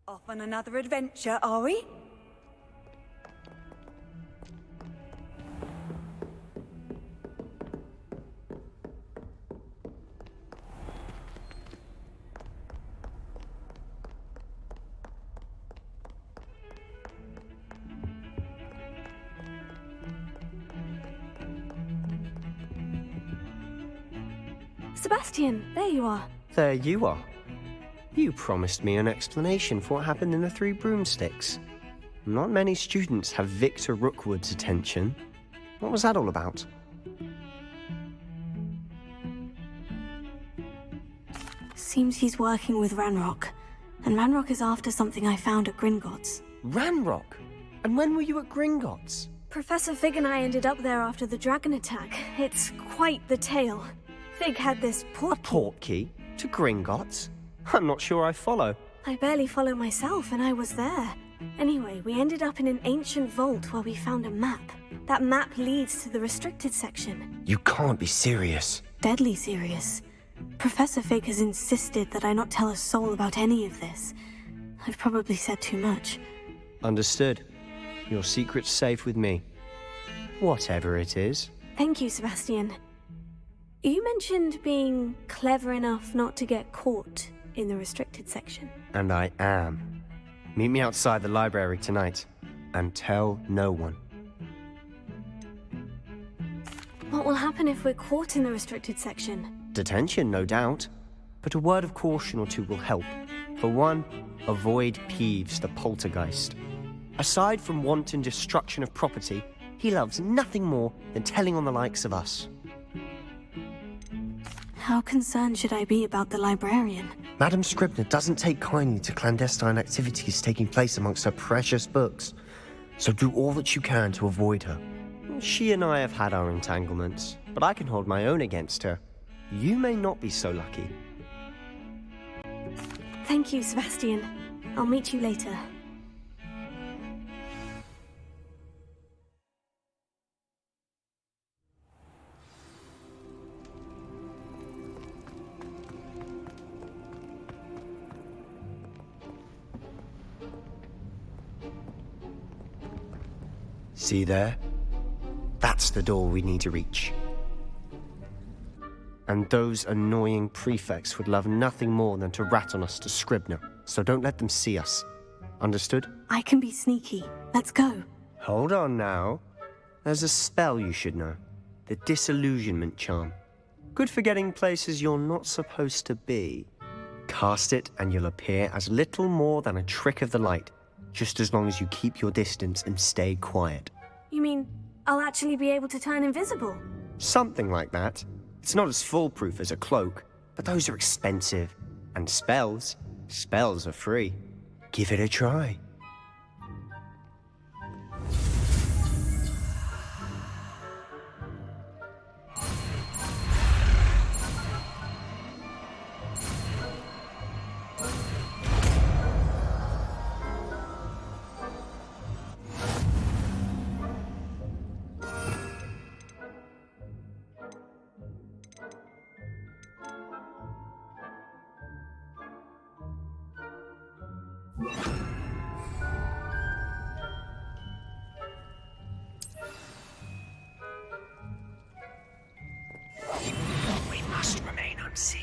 Off on another adventure, are we? Sebastian, there you are. There you are. You promised me an explanation for what happened in the Three Broomsticks. Not many students have Victor Rookwood's attention. What was that all about? Seems he's working with Ranrock. And Ranrock is after something I found at Gringotts. Ranrock? And when were you at Gringotts? Professor Fig and I ended up there after the dragon attack. It's quite the tale. Fig had this port... A portkey? To Gringotts? I'm not sure I follow. I barely follow myself, and I was there. Anyway, we ended up in an ancient vault where we found a map. That map leads to the restricted section. You can't be serious. Deadly serious. Professor Fig has insisted that I not tell a soul about any of this. I've probably said too much. Understood. Your secret's safe with me. Whatever it is. Thank you, Sebastian. You mentioned being clever enough not to get caught in the restricted section. And I am. Meet me outside the library tonight. And tell no one. What will happen if we're caught in the restricted section? Detention, no doubt. But a word of caution or two will help. For one, avoid Peeves, the poltergeist. Aside from wanton destruction of property, he loves nothing more than telling on the likes of us. How concerned should I be about the librarian? Madame Scribner doesn't take kindly to clandestine activities taking place amongst her precious books. So do all that you can to avoid her. She and I have had our entanglements, but I can hold my own against her. You may not be so lucky. Thank you, Sebastian. I'll meet you later. See there? That's the door we need to reach. And those annoying prefects would love nothing more than to rat on us to Scribner, so don't let them see us. Understood? I can be sneaky. Let's go. Hold on now. There's a spell you should know. The Disillusionment Charm. Good for getting places you're not supposed to be. Cast it and you'll appear as little more than a trick of the light, just as long as you keep your distance and stay quiet. You mean I'll actually be able to turn invisible? Something like that. It's not as foolproof as a cloak, but those are expensive. And spells are free. Give it a try. We must remain unseen.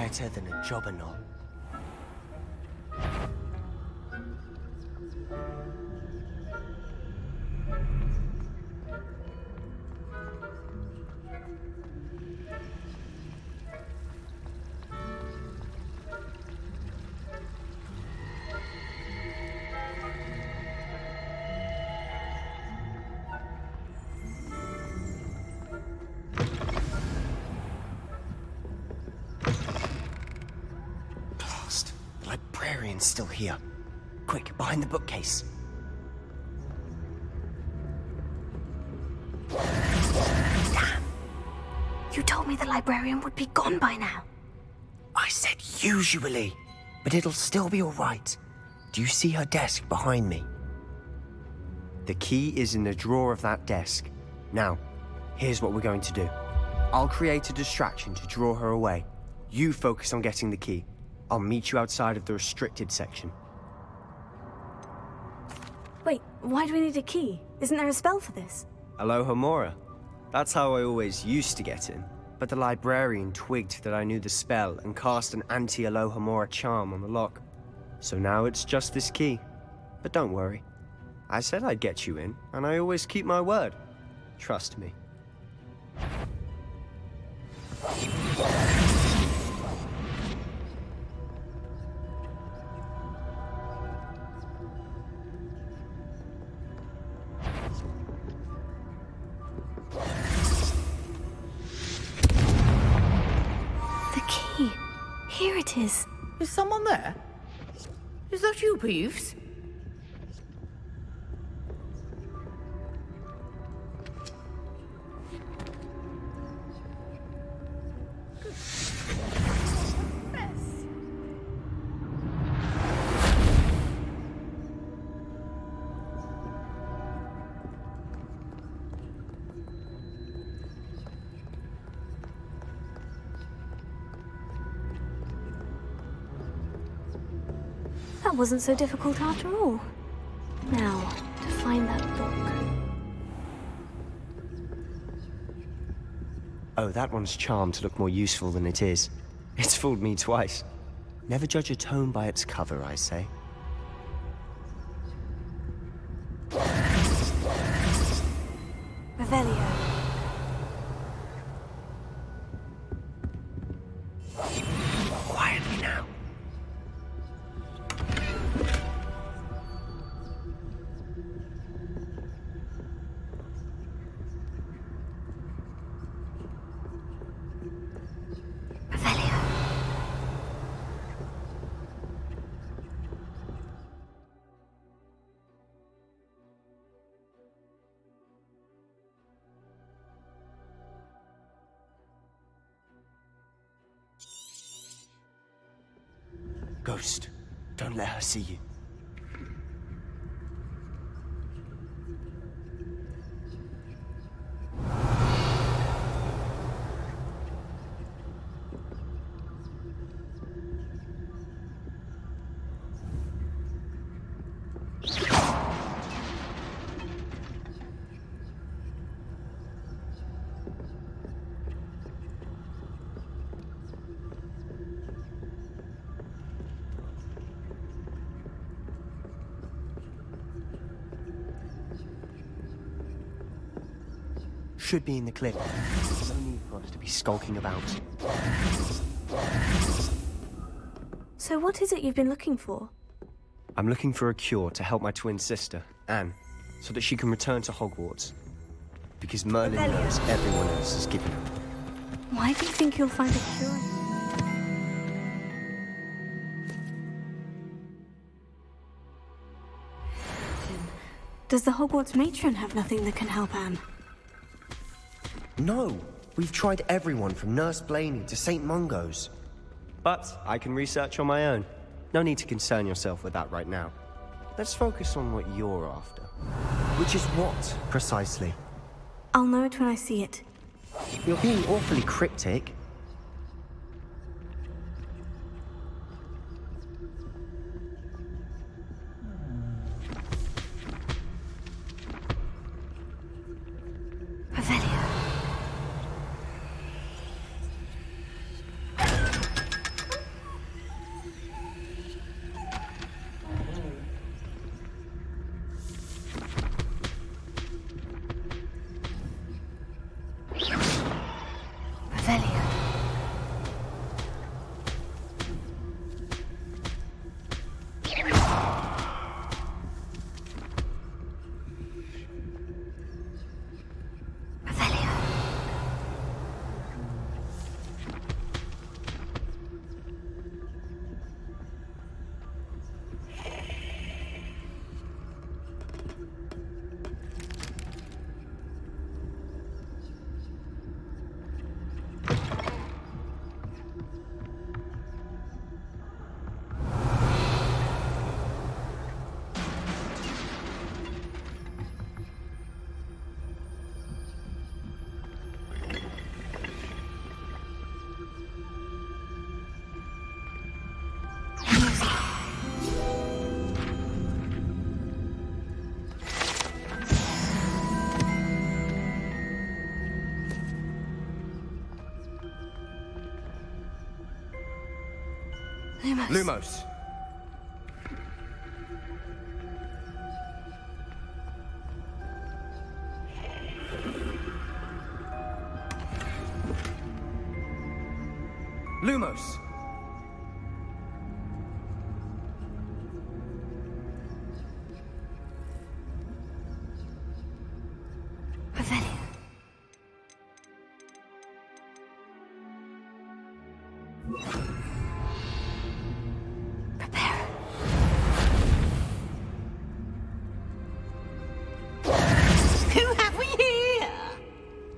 quieter than a jobberknoll. The librarian's still here. Quick, behind the bookcase. Damn! You told me the librarian would be gone by now. I said usually, but it'll still be all right. Do you see her desk behind me? The key is in the drawer of that desk. Now, here's what we're going to do. I'll create a distraction to draw her away. You focus on getting the key. I'll meet you outside of the restricted section. Wait, why do we need a key? Isn't there a spell for this? Alohomora. That's how I always used to get in. But the librarian twigged that I knew the spell and cast an anti-Alohomora charm on the lock. So now it's just this key. But don't worry. I said I'd get you in, and I always keep my word. Trust me. The key. Here it is. Is someone there? Is that you, Peeves? That wasn't so difficult after all. Now, to find that book. Oh, that one's charmed to look more useful than it is. It's fooled me twice. Never judge a tome by its cover, I say. Revelio. Quietly now. Revelio. Ghost, don't let her see you. Should be in the clip. There's no need for us to be skulking about. So what is it you've been looking for? I'm looking for a cure to help my twin sister, Anne, so that she can return to Hogwarts. Because Merlin knows everyone else is giving up. Why do you think you'll find a cure? Does the Hogwarts matron have nothing that can help Anne? No! We've tried everyone from Nurse Blaney to St. Mungo's. But I can research on my own. No need to concern yourself with that right now. Let's focus on what you're after. Which is what, precisely? I'll know it when I see it. You're being awfully cryptic. Revelio. Lumos. Lumos. Lumos. Revelio. Prepare. Who have we here?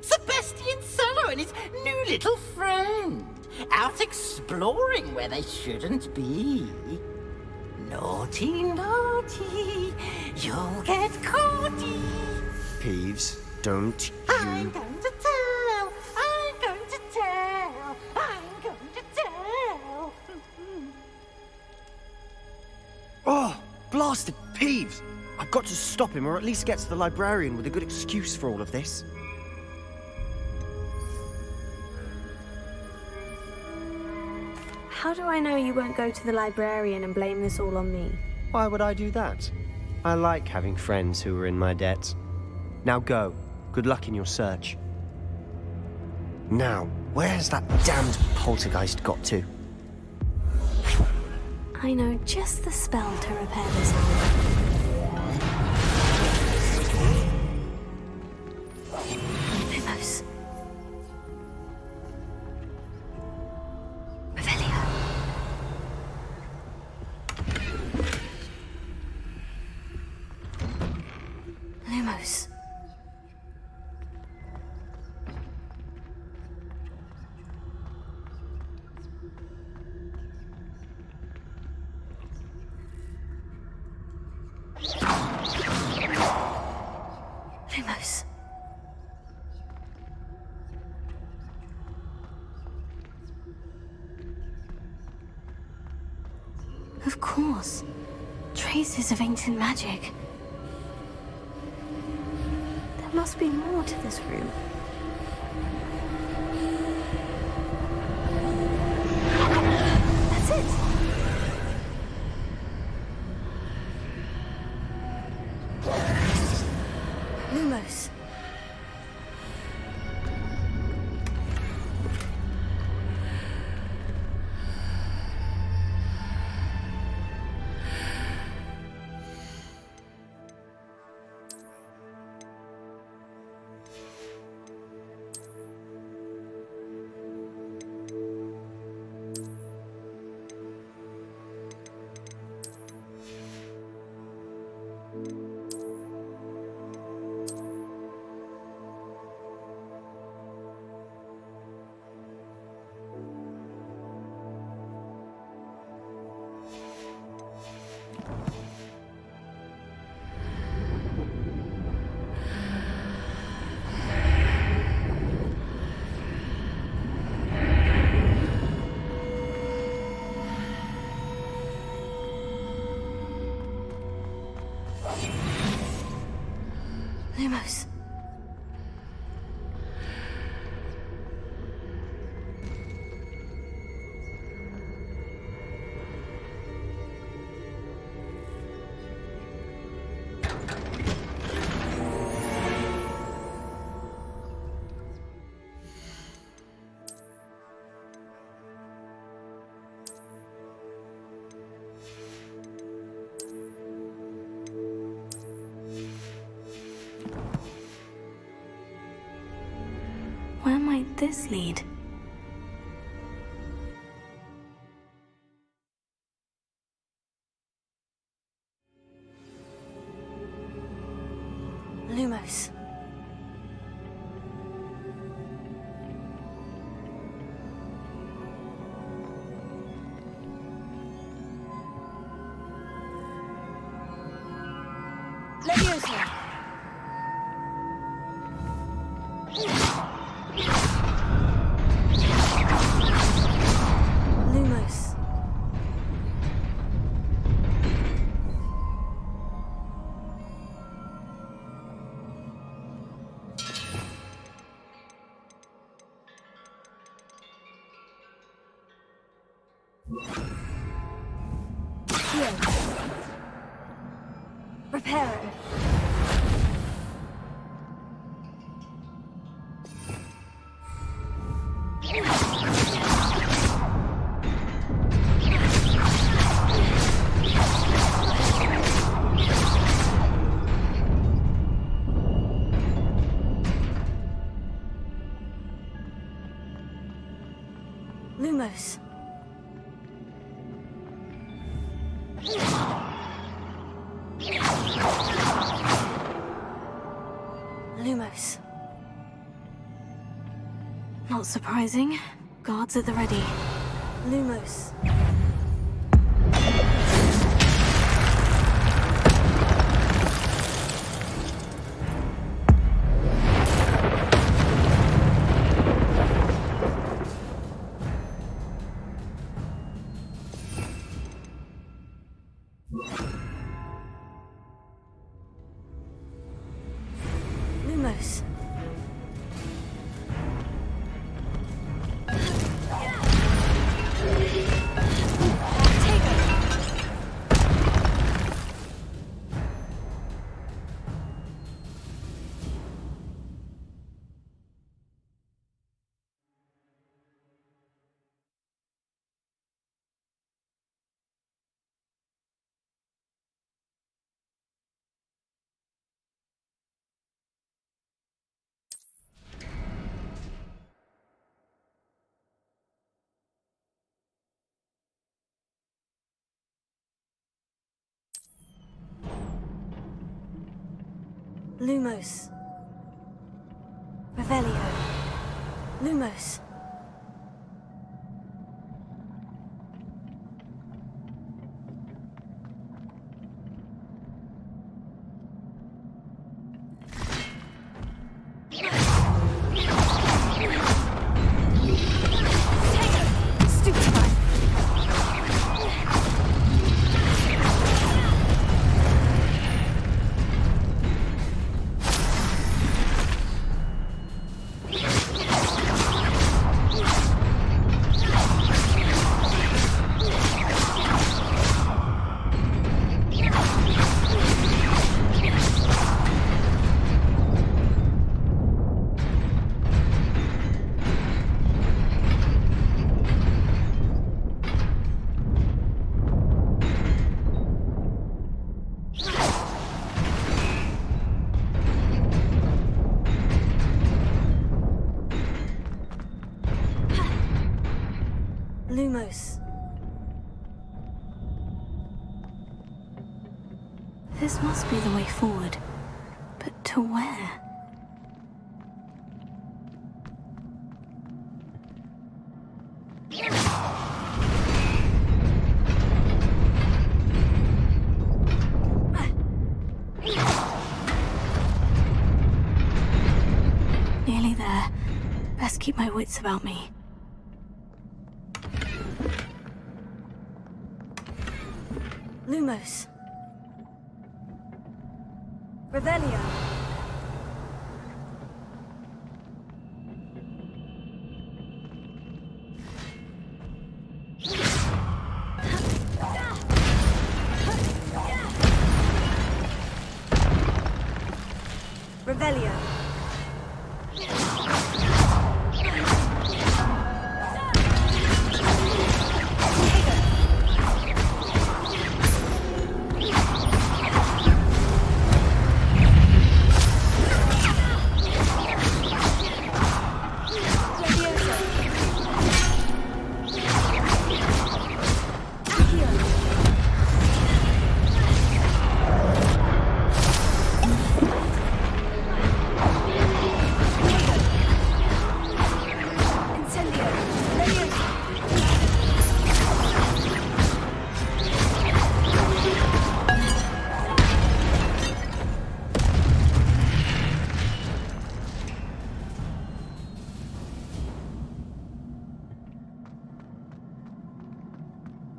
Sebastian Solo and his new little friend. Out exploring where they shouldn't be. Naughty, naughty. You'll get caughty. Peeves, don't I'm you... going to tell. I'm going to tell. I'm going to tell. Oh, blasted Peeves! I've got to stop him, or at least get to the librarian with a good excuse for all of this. How do I know you won't go to the librarian and blame this all on me? Why would I do that? I like having friends who are in my debt. Now go. Good luck in your search. Now, where's that damned poltergeist got to? I know just the spell to repair this armor. Lumos. Revelio. Lumos. Lumos. Of course. Traces of ancient magic. There must be more to this room. That's it. Lumos. Lumos. Where might this lead? Lumos. Leviosa. Lumos. Pero. Lumos. Lumos. Not surprising. Guards at the ready. Lumos. Lumos. Lumos. Revelio. Lumos. Lumos. This must be the way forward. But to where? Nearly there. Best keep my wits about me. Lumos. Revelio. Revelio.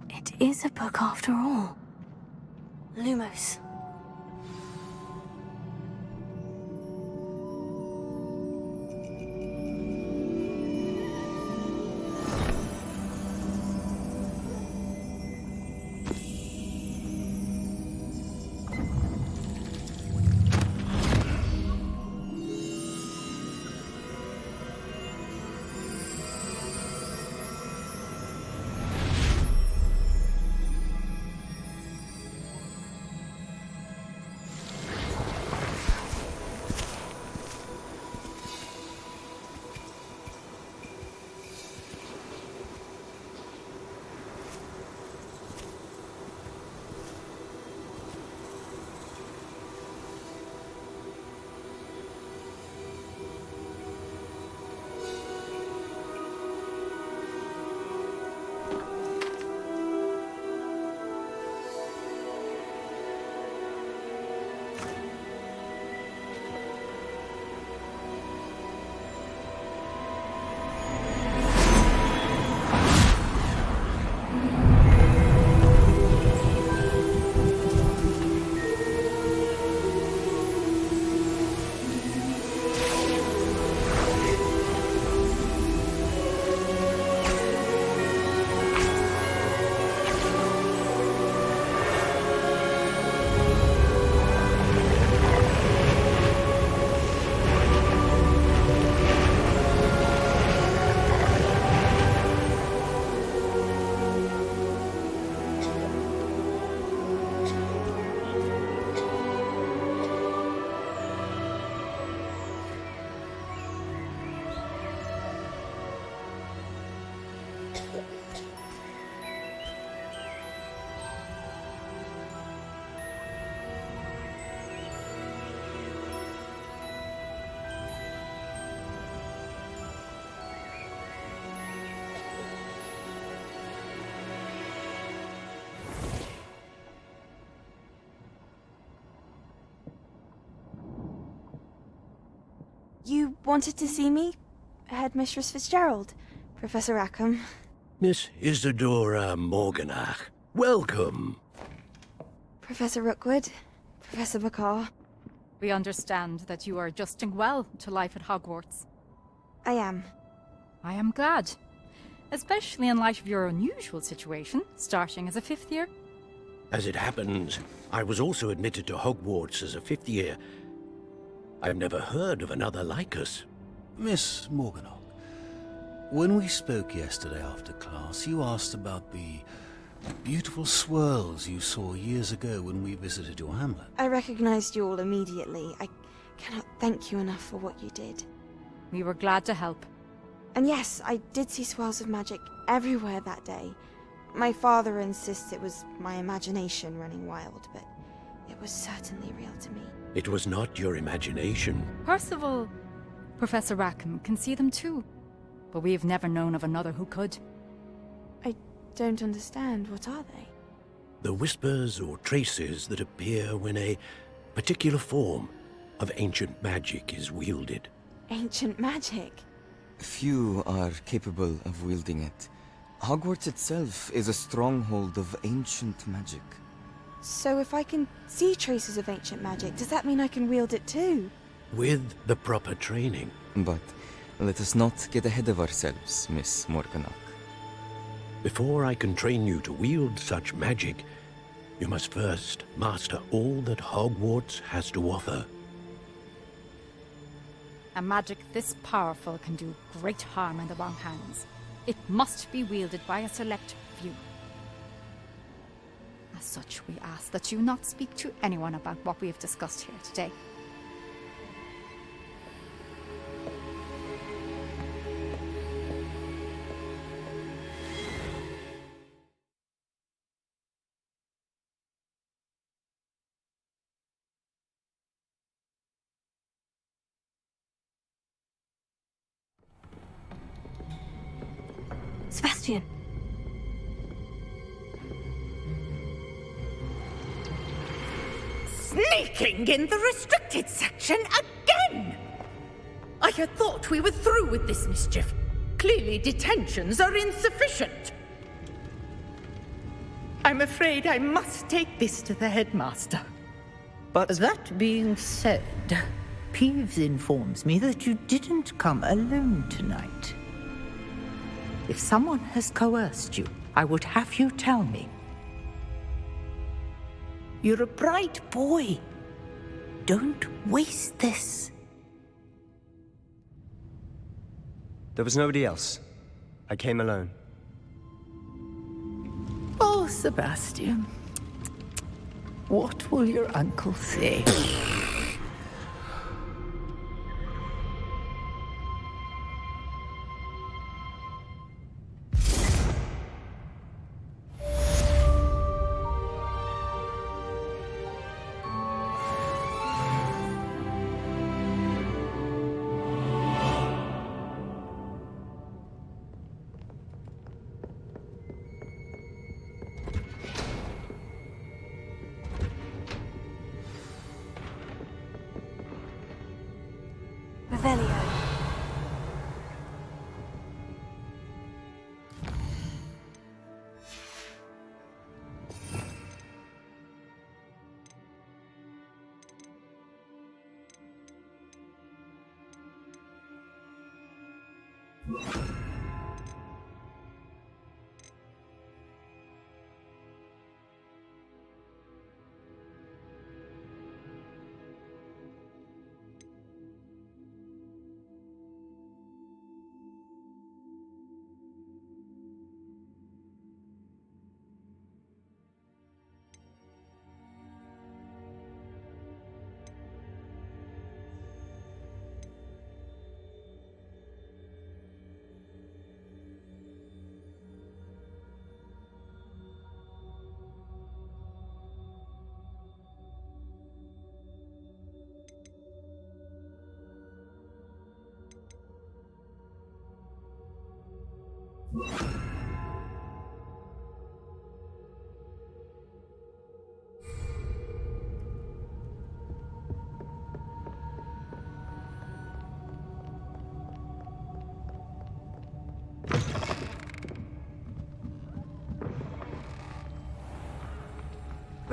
It is a book after all. Lumos. You wanted to see me? Headmistress Fitzgerald, Professor Rackham. Miss Isadora Morganach, welcome. Professor Rookwood, Professor Bakar. We understand that you are adjusting well to life at Hogwarts. I am. I am glad. Especially in light of your unusual situation, starting as a 5th year. As it happens, I was also admitted to Hogwarts as a 5th year. I've never heard of another like us. Miss Morganach, when we spoke yesterday after class, you asked about the beautiful swirls you saw years ago when we visited your hamlet. I recognized you all immediately. I cannot thank you enough for what you did. We were glad to help. And yes, I did see swirls of magic everywhere that day. My father insists it was my imagination running wild, but it was certainly real to me. It was not your imagination. Percival, Professor Rackham can see them too. But we've never known of another who could. I don't understand. What are they? The whispers or traces that appear when a particular form of ancient magic is wielded. Ancient magic? Few are capable of wielding it. Hogwarts itself is a stronghold of ancient magic. So if I can see traces of ancient magic, does that mean I can wield it too? With the proper training. But let us not get ahead of ourselves, Miss Morganach. Before I can train you to wield such magic, you must first master all that Hogwarts has to offer. A magic this powerful can do great harm in the wrong hands. It must be wielded by a select few. As such, we ask that you not speak to anyone about what we have discussed here today. Sebastian! Sneaking in the restricted section again! I had thought we were through with this mischief. Clearly detentions are insufficient. I'm afraid I must take this to the headmaster. But That being said, Peeves informs me that you didn't come alone tonight. If someone has coerced you, I would have you tell me. You're a bright boy. Don't waste this. there was nobody else. I came alone. Oh, Sebastian. What will your uncle say? Revelio.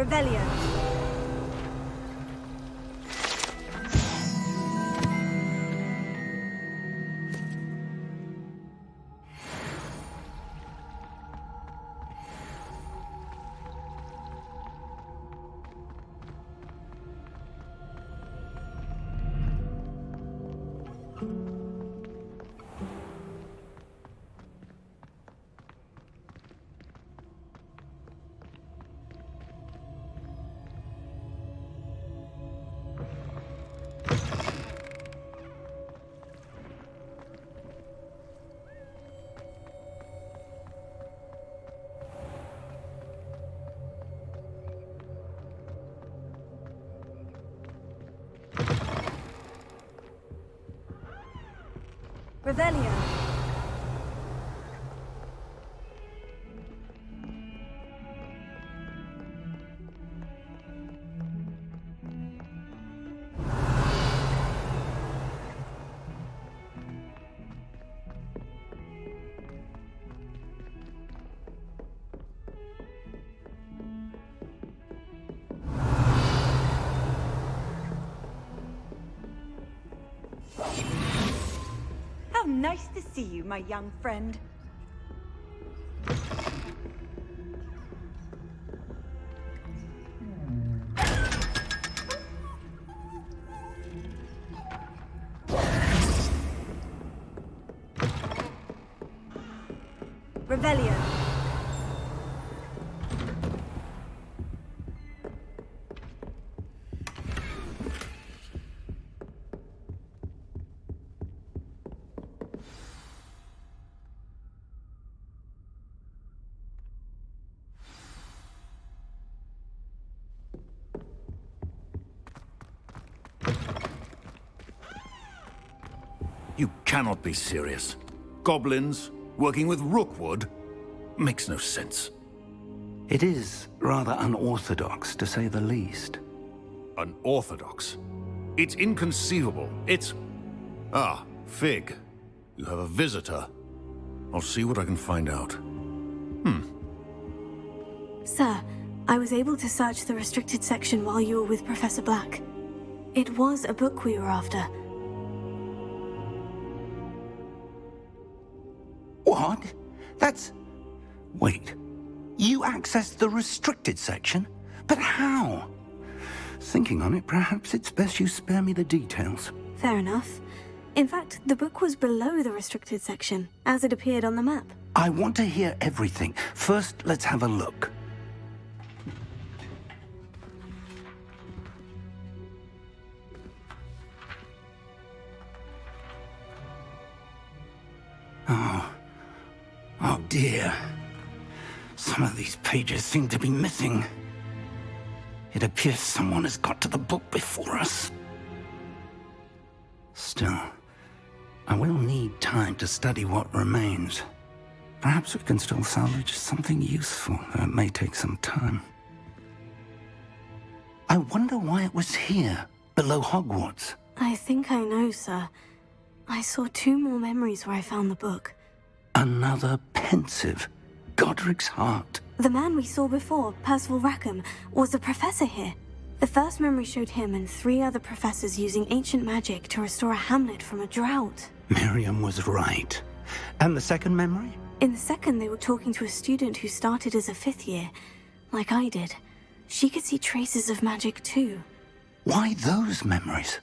Revelio. Revelio. How nice to see you, my young friend. Revelio. You cannot be serious. Goblins working with Rookwood? Makes no sense. It is rather unorthodox, to say the least. Unorthodox? It's inconceivable. It's... Ah, Fig. You have a visitor. I'll see what I can find out. Sir, I was able to search the restricted section while you were with Professor Black. It was a book we were after. What? That's... Wait. You accessed the restricted section? But how? Thinking on it, perhaps it's best you spare me the details. Fair enough. In fact, the book was below the restricted section, as it appeared on the map. I want to hear everything. First, let's have a look. Oh dear. Some of these pages seem to be missing. It appears someone has got to the book before us. Still, I will need time to study what remains. Perhaps we can still salvage something useful, though it may take some time. I wonder why it was here, below Hogwarts. I think I know, sir. I saw 2 more memories where I found the book. Another pensive. Godric's heart. The man we saw before, Percival Rackham, was a professor here. The first memory showed him and 3 other professors using ancient magic to restore a hamlet from a drought. Miriam was right. And the second memory? In the second, they were talking to a student who started as a 5th year, like I did. She could see traces of magic too. Why those memories?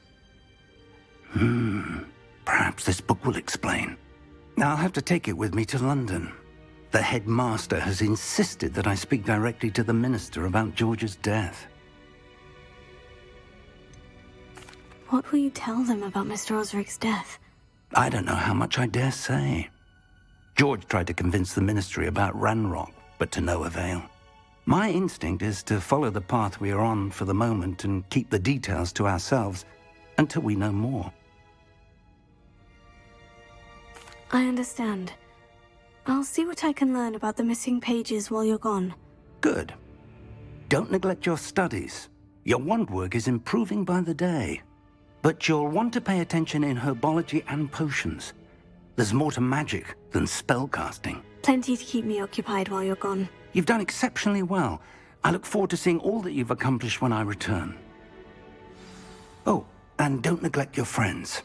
Perhaps this book will explain. I'll have to take it with me to London. The headmaster has insisted that I speak directly to the minister about George's death. What will you tell them about Mr. Osric's death? I don't know how much I dare say. George tried to convince the ministry about Ranrock, but to no avail. My instinct is to follow the path we are on for the moment and keep the details to ourselves until we know more. I understand. I'll see what I can learn about the missing pages while you're gone. Good. Don't neglect your studies. Your wand work is improving by the day. But you'll want to pay attention in herbology and potions. There's more to magic than spellcasting. Plenty to keep me occupied while you're gone. You've done exceptionally well. I look forward to seeing all that you've accomplished when I return. Oh, and don't neglect your friends.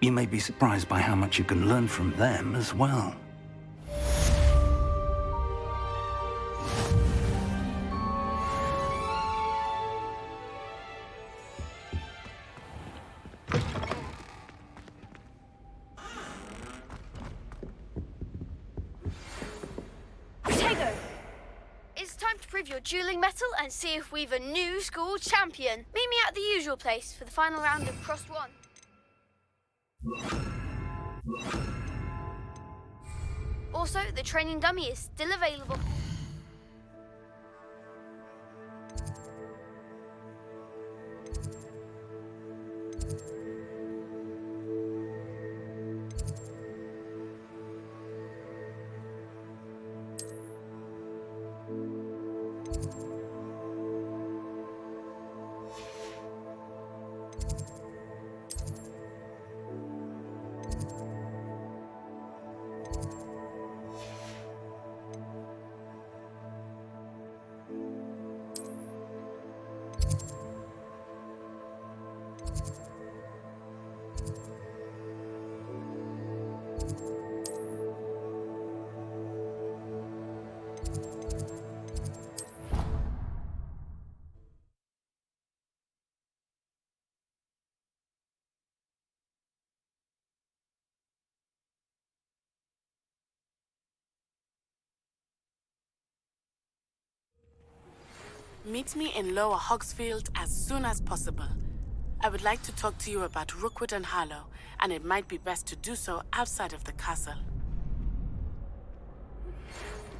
You may be surprised by how much you can learn from them as well. Protego! It's time to prove your dueling mettle and see if we've a new school champion. Meet me at the usual place for the final round of Cross 1. Also, the training dummy is still available. Meet me in Lower Hogsfield as soon as possible. I would like to talk to you about Rookwood and Harlow, and it might be best to do so outside of the castle.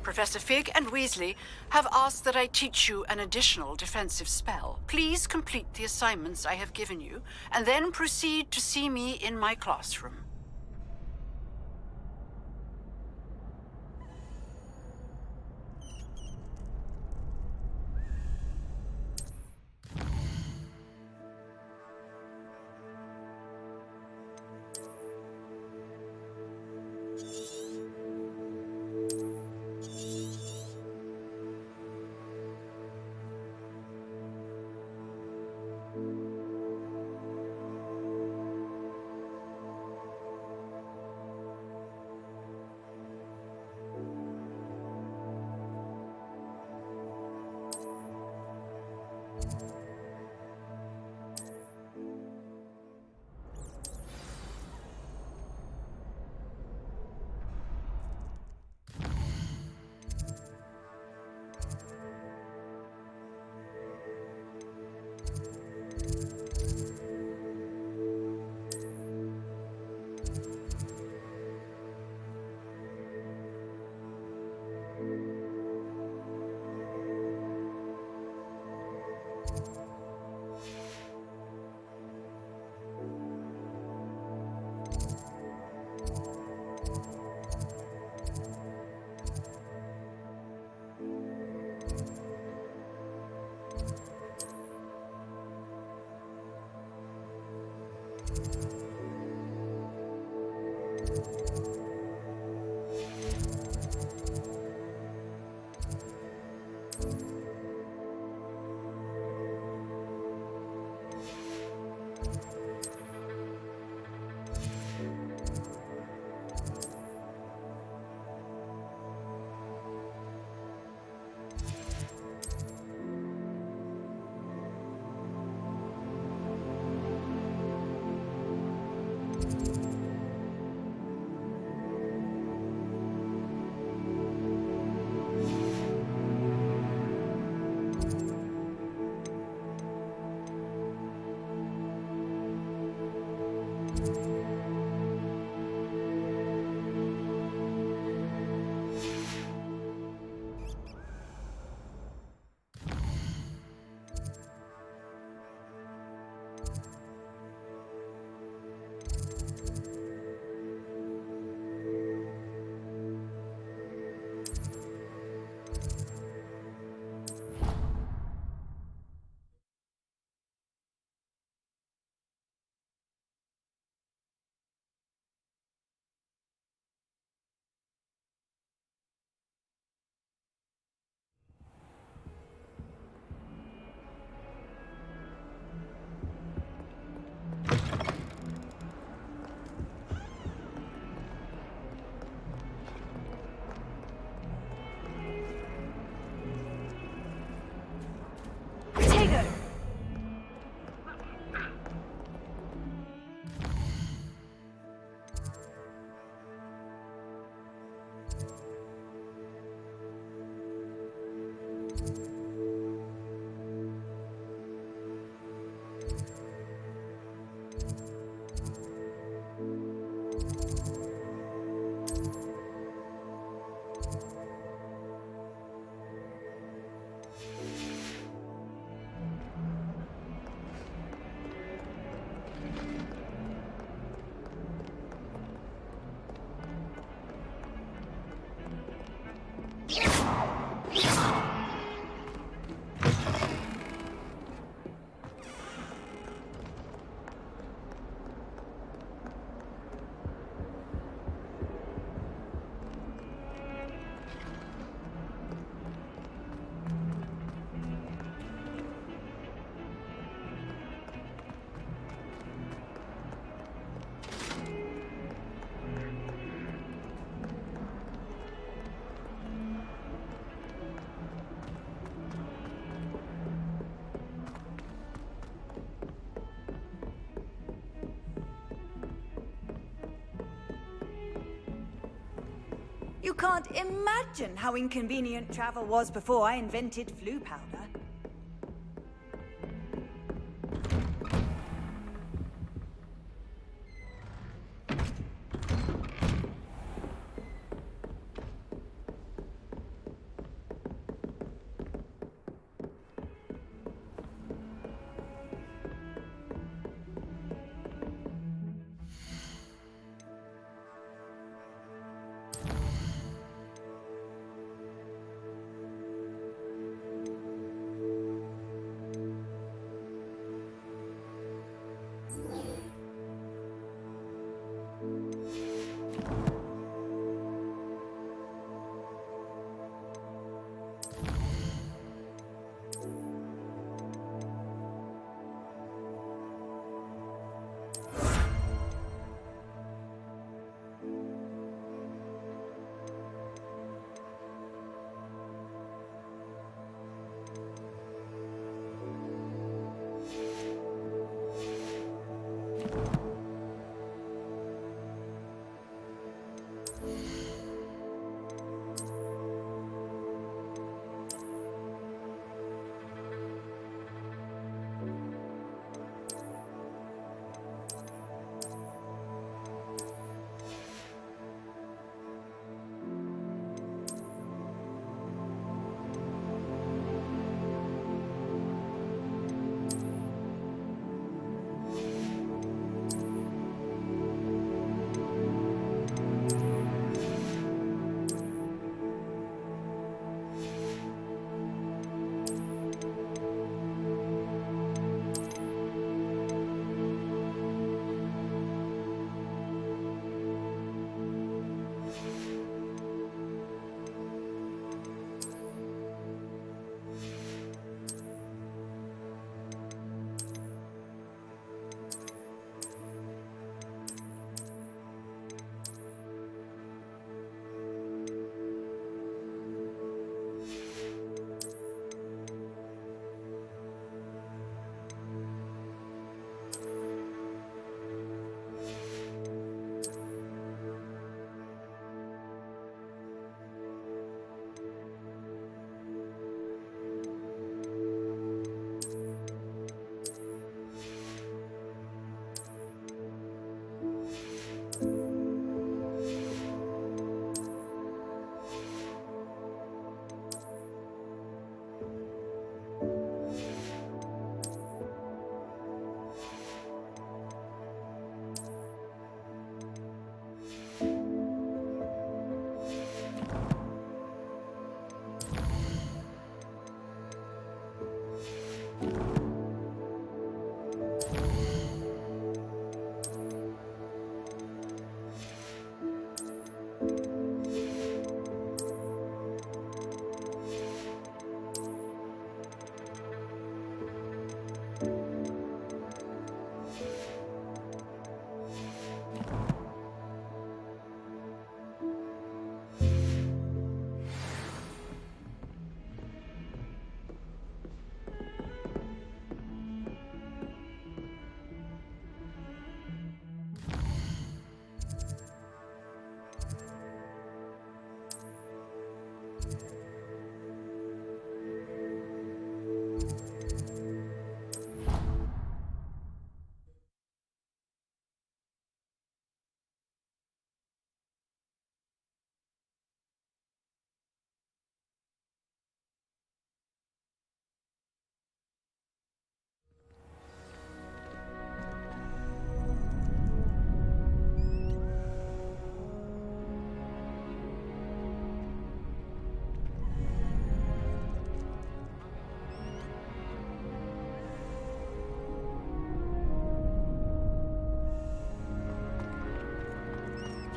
Professor Fig and Weasley have asked that I teach you an additional defensive spell. Please complete the assignments I have given you, and then proceed to see me in my classroom. can't imagine how inconvenient travel was before I invented flu powder.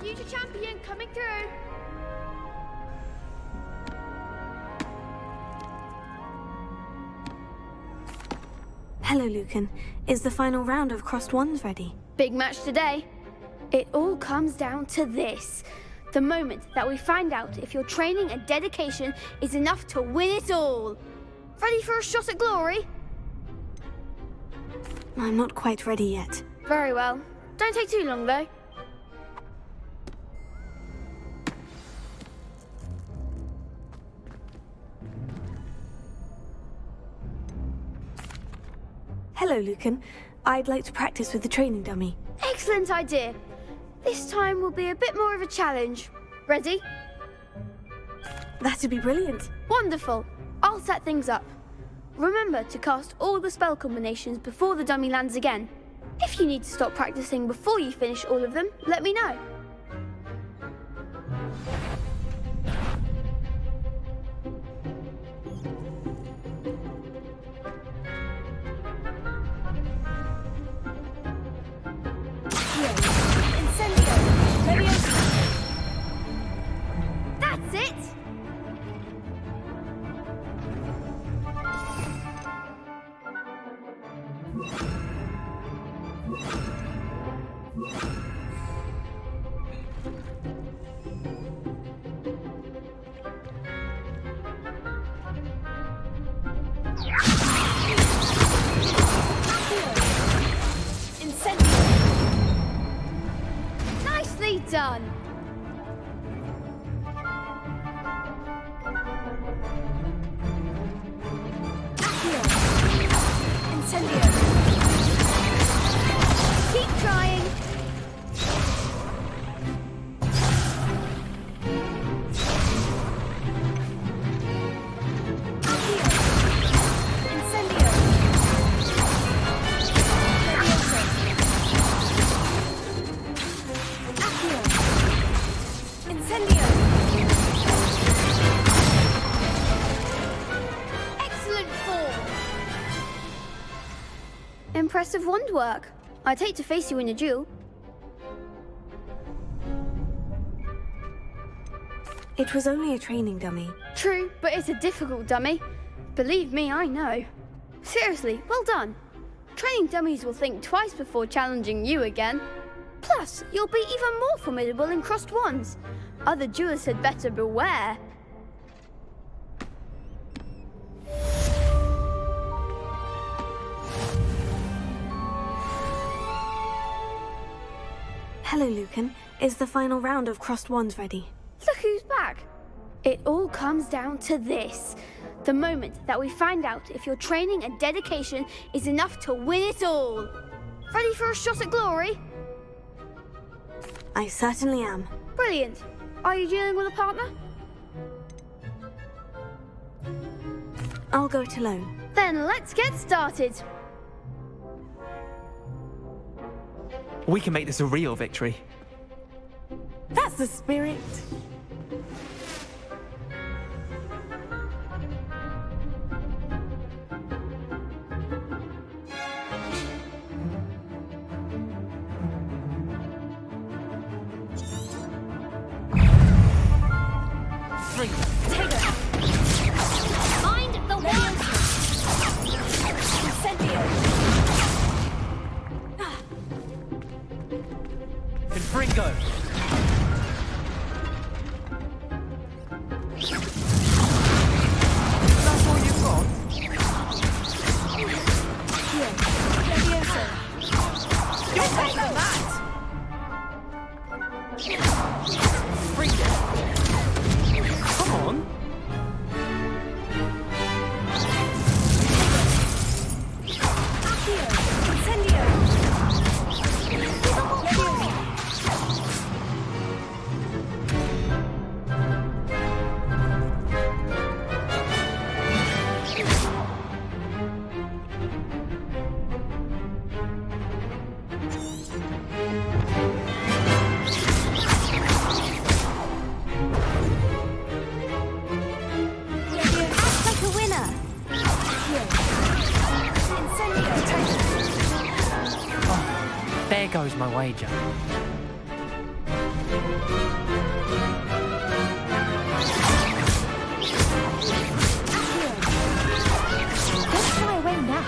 Future champion coming through. Hello, Lucan. Is the final round of Crossed Wands ready? Big match today. It all comes down to this. The moment that we find out if your training and dedication is enough to win it all. Ready for a shot at glory? I'm not quite ready yet. Very well. Don't take too long, though. Hello, Lucan. I'd like to practice with the training dummy. Excellent idea. This time will be a bit more of a challenge. Ready? That'd be brilliant. Wonderful. I'll set things up. Remember to cast all the spell combinations before the dummy lands again. If you need to stop practicing before you finish all of them, let me know. That's it! Nicely done! Keep trying! Excellent form! Impressive wand work. I'd hate to face you in a duel. It was only a training dummy. True, but it's a difficult dummy. Believe me, I know. Seriously, well done. Training dummies will think twice before challenging you again. Plus, you'll be even more formidable in crossed wands. Other duelists had better beware. Hello, Lucan. Is the final round of crossed wands ready? Look who's back. It all comes down to this. The moment that we find out if your training and dedication is enough to win it all. Ready for a shot at glory? I certainly am. Brilliant. Are you dealing with a partner? I'll go it alone. Then let's get started. We can make this a real victory. That's the spirit. Mind the wand! Confringo! That's all you've got? You're better than that! Bring it! Come on! There goes my wager. Let's fly away now.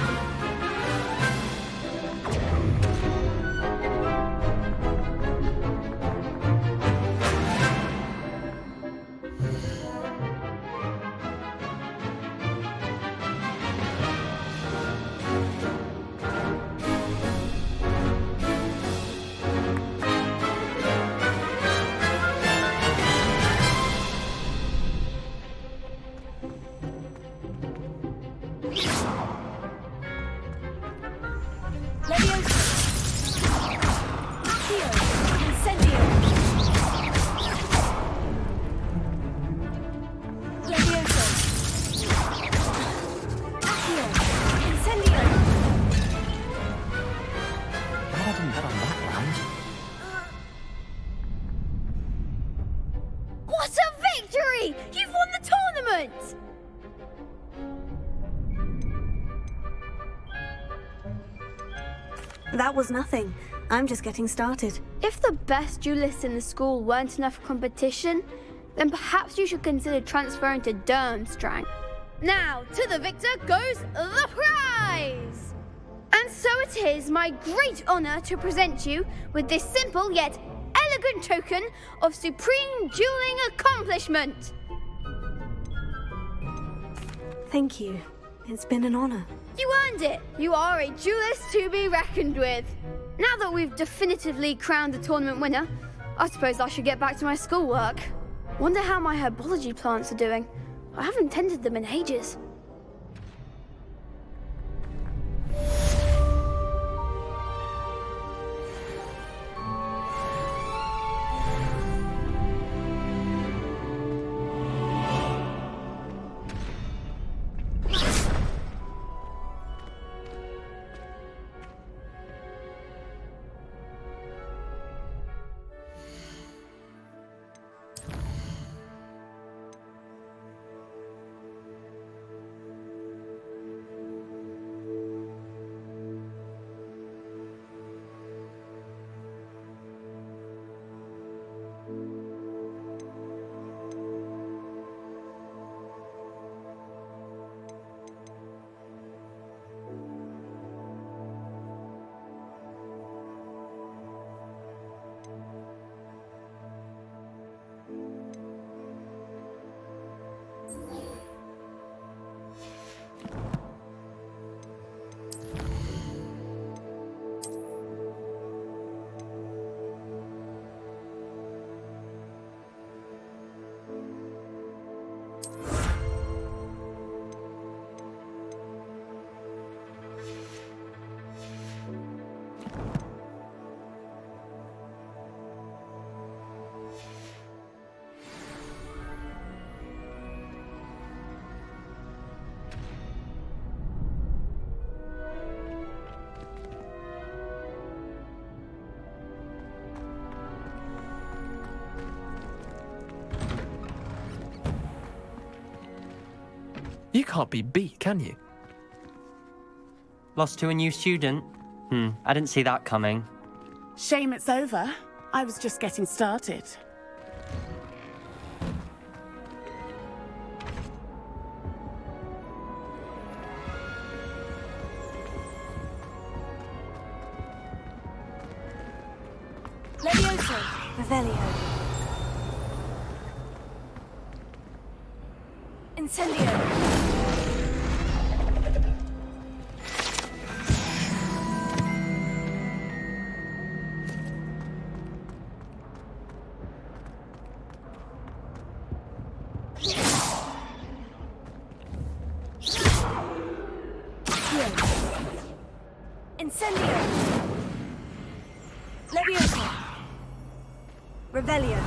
That was nothing. I'm just getting started. If the best duelists in the school weren't enough competition, then perhaps you should consider transferring to Durmstrang. Now, to the victor goes the prize! And so it is my great honor to present you with this simple yet elegant token of supreme dueling accomplishment. Thank you. It's been an honor. You earned it. You are a duelist to be reckoned with. Now that we've definitively crowned the tournament winner, I suppose I should get back to my schoolwork. Wonder how my herbology plants are doing. I haven't tended them in ages. You can't be beat, can you? Lost to a new student? I didn't see that coming. Shame it's over. I was just getting started. Levioso. Revelio. Incendio. Incendio. Levioso. Revelio.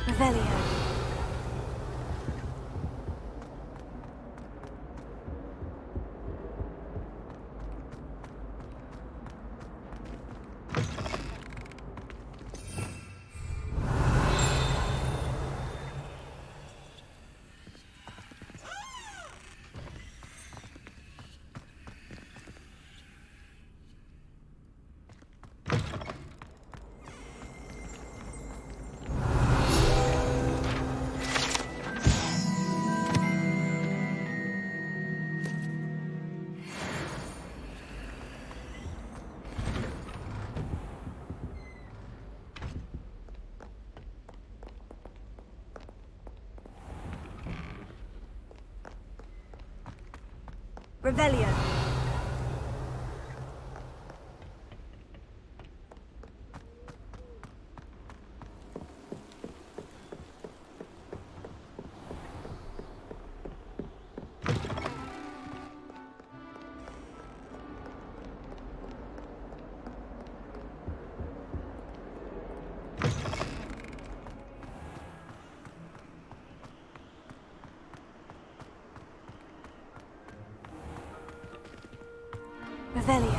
Revelio. Revelio. Revelio.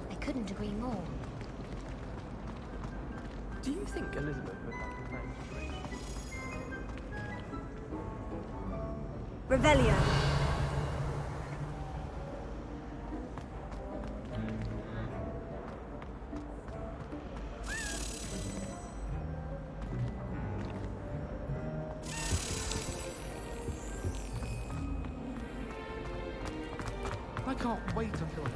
I couldn't agree more. Do you think Elizabeth would like a friend? Revelio. I can't wait until...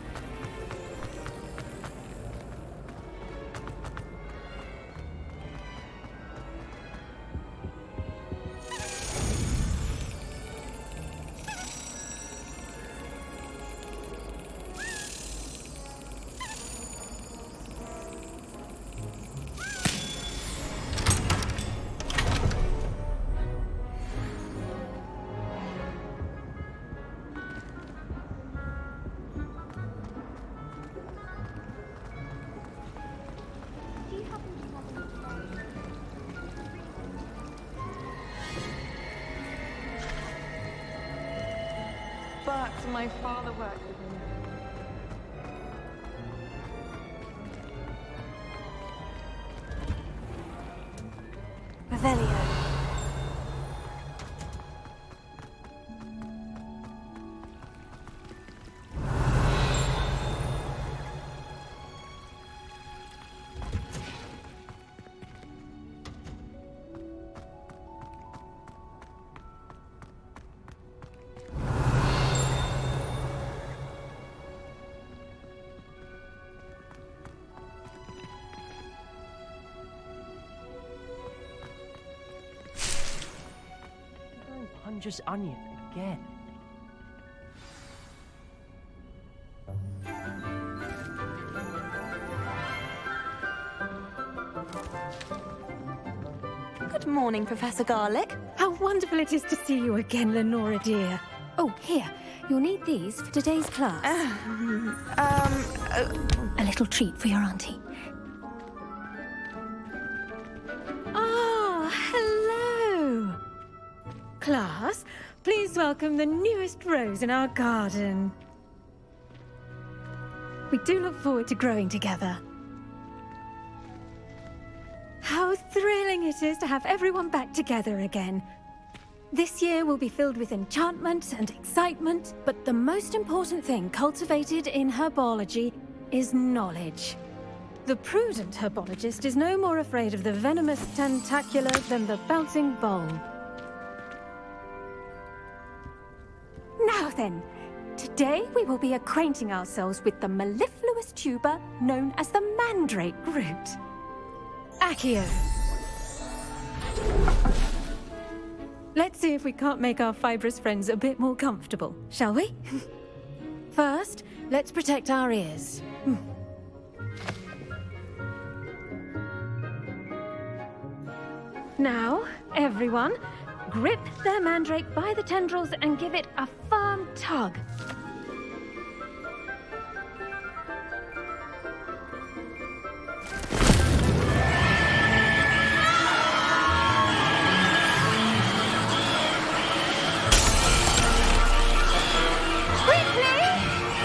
But my father worked with him. Revelio. Punches onion again. Good morning, Professor Garlick. How wonderful it is to see you again, Lenora dear. Oh, here. You'll need these for today's class. A little treat for your auntie. Ah, hello. Class, please welcome the newest rose in our garden. We do look forward to growing together. How thrilling it is to have everyone back together again. This year will be filled with enchantment and excitement, but the most important thing cultivated in herbology is knowledge. The prudent herbologist is no more afraid of the venomous tentacula than the bouncing bulb. Now then, today we will be acquainting ourselves with the mellifluous tuber known as the mandrake root. Accio. Let's see if we can't make our fibrous friends a bit more comfortable, shall we? First, let's protect our ears. Now, everyone, grip their mandrake by the tendrils and give it a firm tug. Quickly!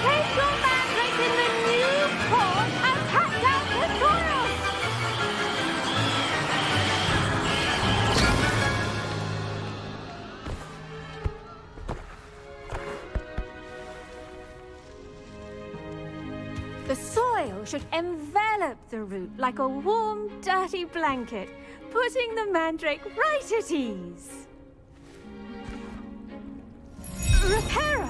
Take your mandrake in the new form and cut down the soil! The soil should envelop the root like a warm, dirty blanket, putting the mandrake right at ease. Reparo!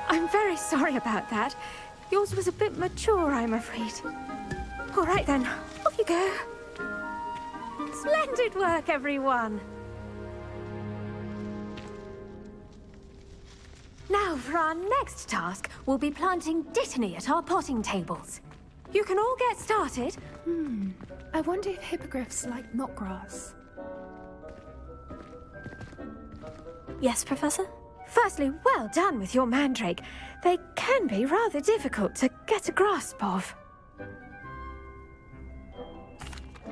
I'm very sorry about that. Yours was a bit mature, I'm afraid. All right then, off you go. Splendid work, everyone. Now, for our next task, we'll be planting dittany at our potting tables. You can all get started. I wonder if hippogriffs like knotgrass. Yes, Professor? Firstly, well done with your mandrake. They can be rather difficult to get a grasp of.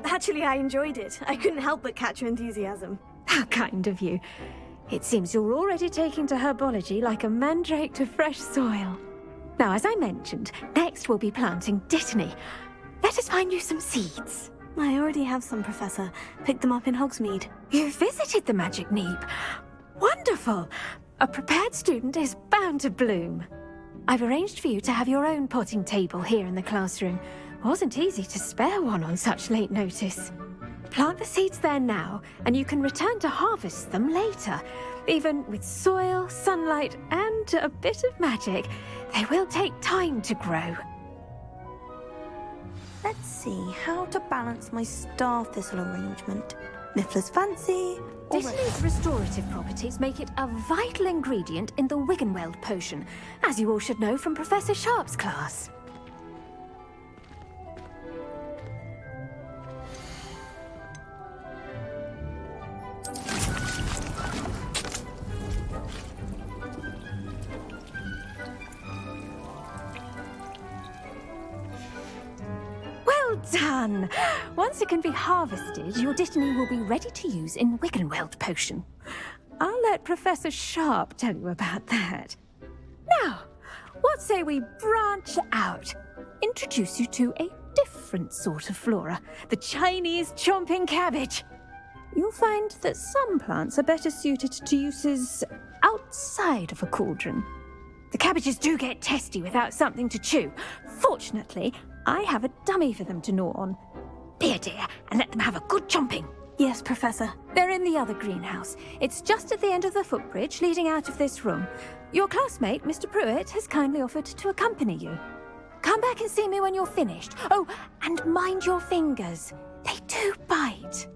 Actually, I enjoyed it. I couldn't help but catch your enthusiasm. How kind of you. It seems you're already taking to herbology like a mandrake to fresh soil. Now, as I mentioned, next we'll be planting dittany. Let us find you some seeds. I already have some, Professor. Picked them up in Hogsmeade. You visited the Magic Neep. Wonderful! A prepared student is bound to bloom. I've arranged for you to have your own potting table here in the classroom. Wasn't easy to spare one on such late notice. Plant the seeds there now, and you can return to harvest them later. Even with soil, sunlight, and a bit of magic, they will take time to grow. Let's see how to balance my star thistle arrangement. Niffler's fancy. Dittany's restorative properties make it a vital ingredient in the Wiggenweld potion, as you all should know from Professor Sharp's class. Well done! Once it can be harvested, your dittany will be ready to use in Wiggenweld potion. I'll let Professor Sharp tell you about that. Now, what say we branch out? Introduce you to a different sort of flora, the Chinese chomping cabbage. You'll find that some plants are better suited to uses outside of a cauldron. The cabbages do get testy without something to chew. Fortunately, I have a dummy for them to gnaw on. Be a dear and let them have a good chomping. Yes, Professor. They're in the other greenhouse. It's just at the end of the footbridge leading out of this room. Your classmate, Mr. Pruitt, has kindly offered to accompany you. Come back and see me when you're finished. Oh, and mind your fingers. They do bite.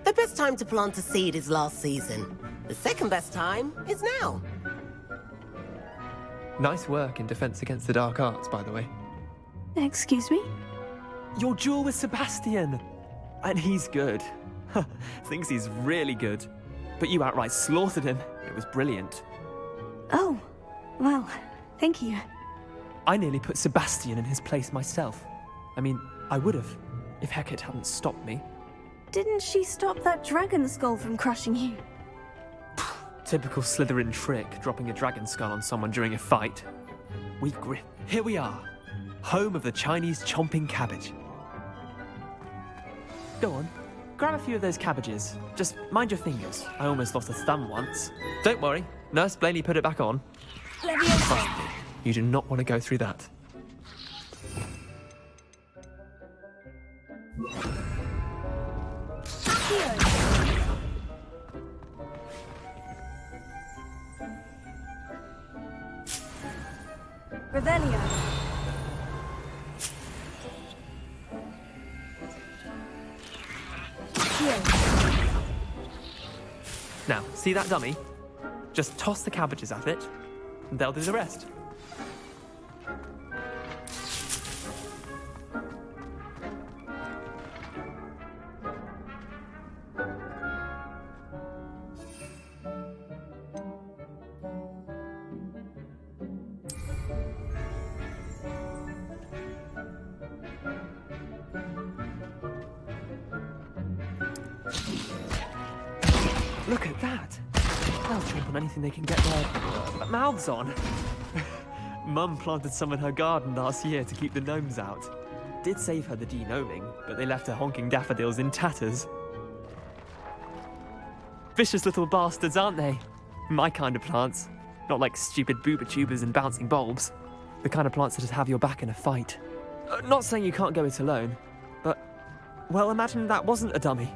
The best time to plant a seed is last season. The second best time is now. Nice work in Defense Against the Dark Arts, by the way. Excuse me? Your duel with Sebastian! And he's good. Thinks he's really good. But you outright slaughtered him. It was brilliant. Oh, well, thank you. I nearly put Sebastian in his place myself. I mean, I would have, if Hecate hadn't stopped me. Didn't she stop that dragon skull from crushing you? Typical Slytherin trick, dropping a dragon skull on someone during a fight. Here we are, home of the Chinese chomping cabbage. Go on, grab a few of those cabbages. Just mind your fingers. I almost lost a thumb once. Don't worry, Nurse Blaney put it back on. Trust me, you do not want to go through that. Revelio. Now, see that dummy? Just toss the cabbages at it, and they'll do the rest. Look at that! They'll chomp on anything they can get their mouths on. Mum planted some in her garden last year to keep the gnomes out. Did save her the de-gnoming, but they left her honking daffodils in tatters. Vicious little bastards, aren't they? My kind of plants. Not like stupid booba tubers and bouncing bulbs. The kind of plants that just have your back in a fight. Not saying you can't go it alone, but, well, imagine that wasn't a dummy.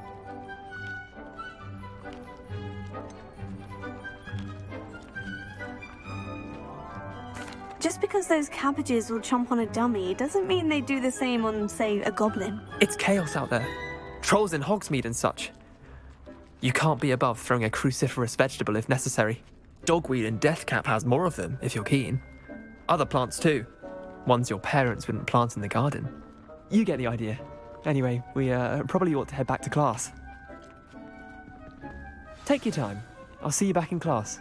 Just because those cabbages will chomp on a dummy doesn't mean they do the same on, say, a goblin. It's chaos out there. Trolls in Hogsmeade and such. You can't be above throwing a cruciferous vegetable if necessary. Dogweed and Deathcap has more of them, if you're keen. Other plants too. Ones your parents wouldn't plant in the garden. You get the idea. Anyway, we probably ought to head back to class. Take your time. I'll see you back in class.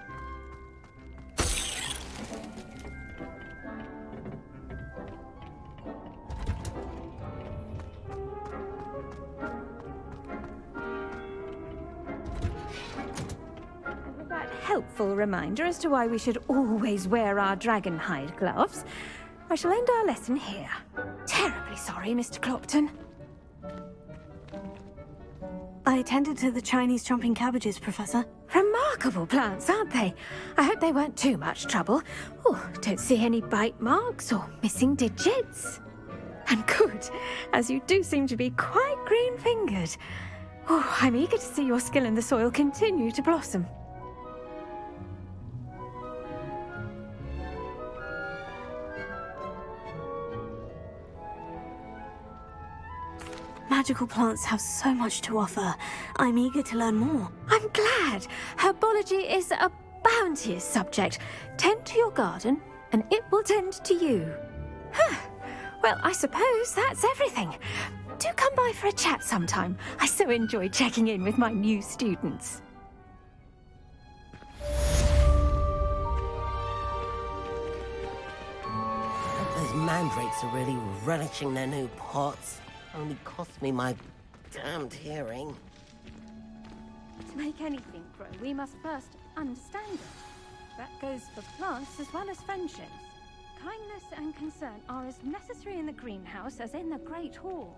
With that helpful reminder as to why we should always wear our dragon hide gloves, I shall end our lesson here. Terribly sorry, Mr. Clopton. I attended to the Chinese jumping cabbages, Professor. Remarkable plants, aren't they? I hope they weren't too much trouble. Oh, don't see any bite marks or missing digits. And good, as you do seem to be quite green-fingered. Oh, I'm eager to see your skill in the soil continue to blossom. Magical plants have so much to offer. I'm eager to learn more. I'm glad. Herbology is a bounteous subject. Tend to your garden, and it will tend to you. Huh. Well, I suppose that's everything. Do come by for a chat sometime. I so enjoy checking in with my new students. Those mandrakes are really relishing their new pots. Only cost me my damned hearing. To make anything grow, we must first understand it. That goes for plants as well as friendships. Kindness and concern are as necessary in the greenhouse as in the Great Hall.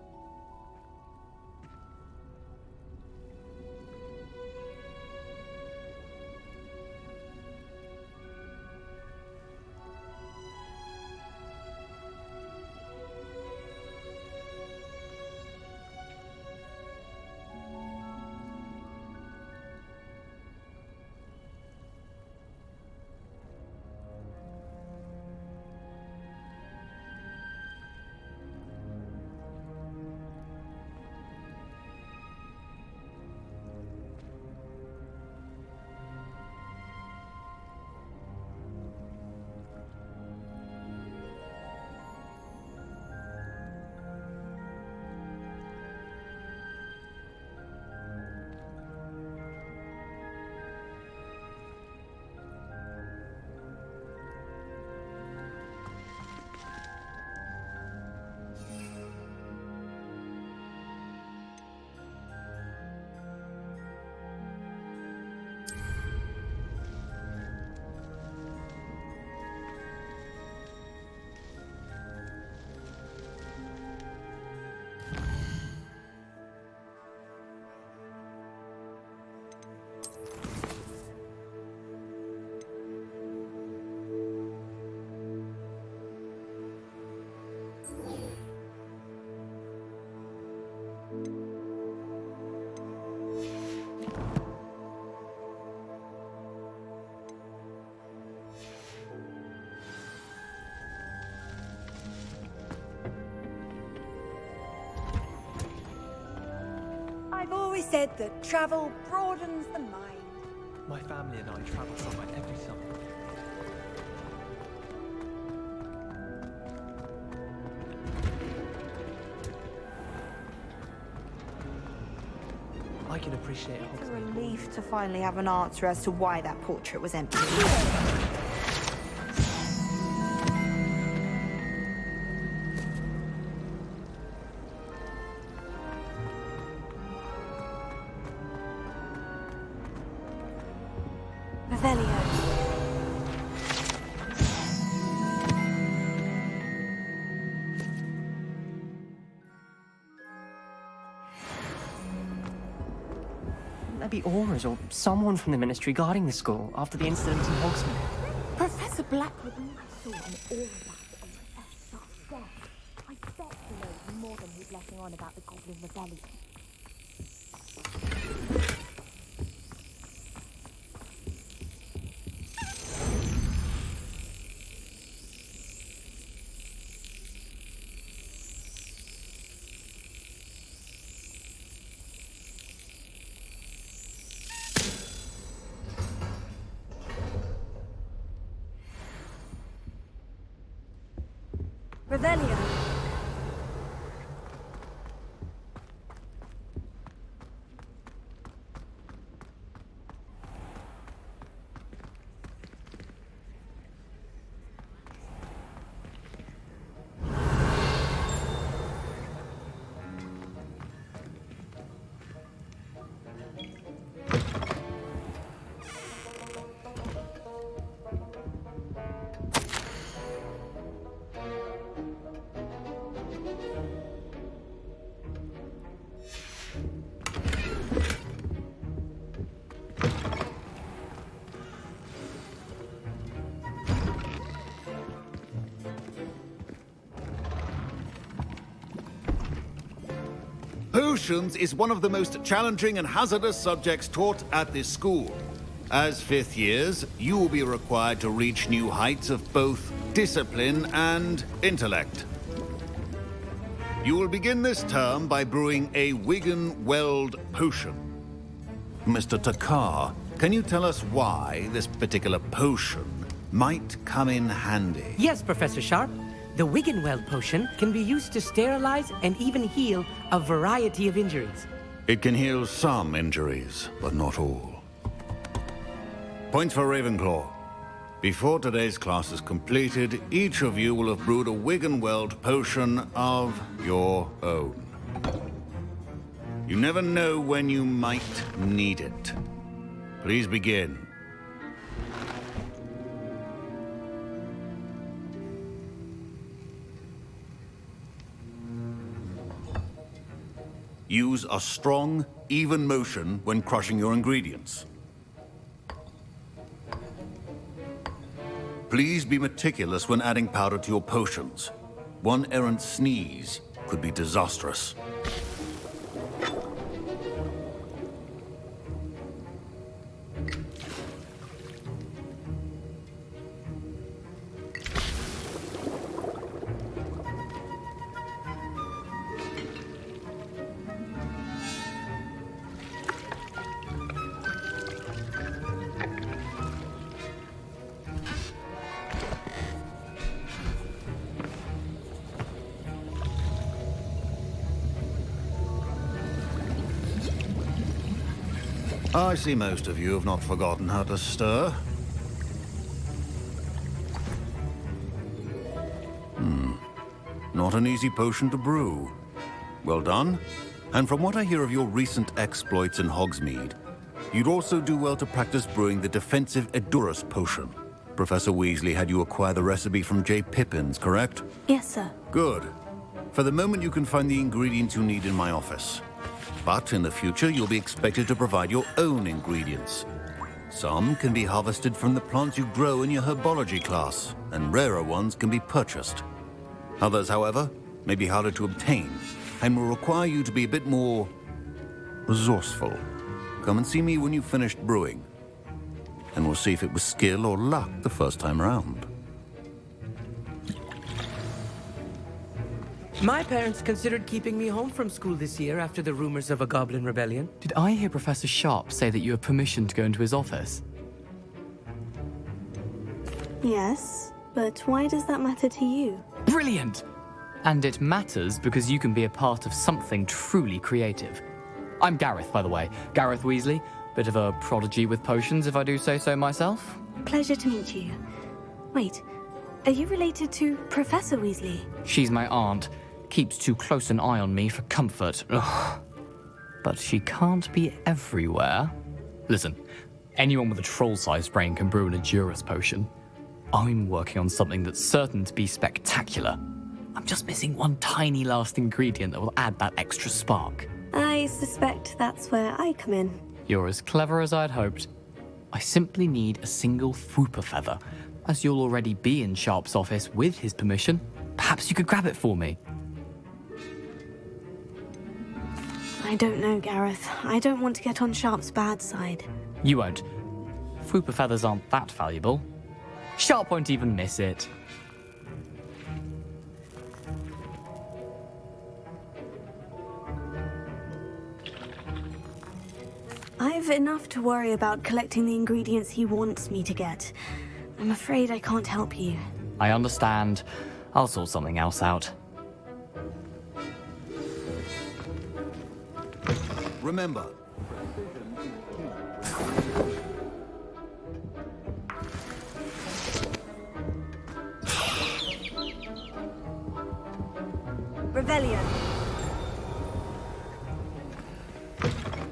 I've always said that travel broadens the mind. My family and I travel somewhere every summer. I can appreciate it. It's a relief to finally have an answer as to why that portrait was empty. Maybe Aura's or someone from the Ministry guarding the school after the incident in Hogsmeade. Professor Blackwood, I saw an aura back on Professor's desk. I bet he knows more than he's letting on about the Goblin Rebellion. Revelio. Potions is one of the most challenging and hazardous subjects taught at this school. As fifth years, you will be required to reach new heights of both discipline and intellect. You will begin this term by brewing a Wigan-Weld potion. Mr. Takar, can you tell us why this particular potion might come in handy? Yes, Professor Sharp. The Wigan-Weld potion can be used to sterilize and even heal a variety of injuries. It can heal some injuries, but not all. Points for Ravenclaw. Before today's class is completed, each of you will have brewed a Wigan-Weld potion of your own. You never know when you might need it. Please begin. Use a strong, even motion when crushing your ingredients. Please be meticulous when adding powder to your potions. One errant sneeze could be disastrous. I see most of you have not forgotten how to stir. Not an easy potion to brew. Well done. And from what I hear of your recent exploits in Hogsmeade, you'd also do well to practice brewing the defensive Edurus potion. Professor Weasley had you acquire the recipe from J. Pippin's, correct? Yes, sir. Good. For the moment, you can find the ingredients you need in my office. But in the future, you'll be expected to provide your own ingredients. Some can be harvested from the plants you grow in your herbology class, and rarer ones can be purchased. Others, however, may be harder to obtain, and will require you to be a bit more resourceful. Come and see me when you've finished brewing, and we'll see if it was skill or luck the first time around. My parents considered keeping me home from school this year after the rumors of a goblin rebellion. Did I hear Professor Sharp say that you have permission to go into his office? Yes, but why does that matter to you? Brilliant! And it matters because you can be a part of something truly creative. I'm Gareth, by the way. Gareth Weasley. Bit of a prodigy with potions, if I do say so myself. Pleasure to meet you. Wait, are you related to Professor Weasley? She's my aunt. Keeps too close an eye on me for comfort. Ugh. But she can't be everywhere. Listen, anyone with a troll-sized brain can brew an Edurus potion. I'm working on something that's certain to be spectacular. I'm just missing one tiny last ingredient that will add that extra spark. I suspect that's where I come in. You're as clever as I'd hoped. I simply need a single Fwooper feather. As you'll already be in Sharp's office with his permission, perhaps you could grab it for me. I don't know, Gareth. I don't want to get on Sharp's bad side. You won't. Fwooper feathers aren't that valuable. Sharp won't even miss it. I've enough to worry about collecting the ingredients he wants me to get. I'm afraid I can't help you. I understand. I'll sort something else out. Remember, Revelio.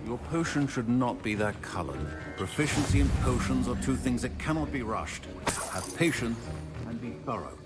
your potion should not be that colored. Proficiency and potions are two things that cannot be rushed. Have patience and be thorough.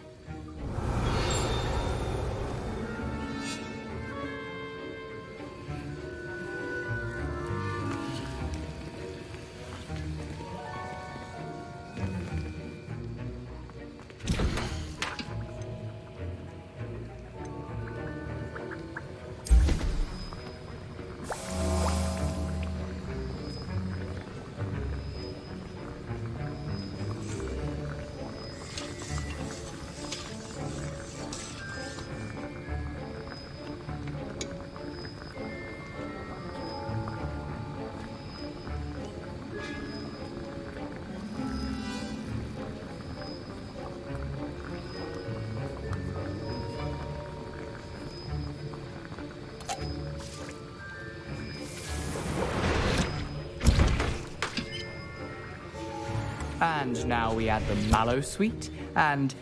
And now we add the mallow sweet, and...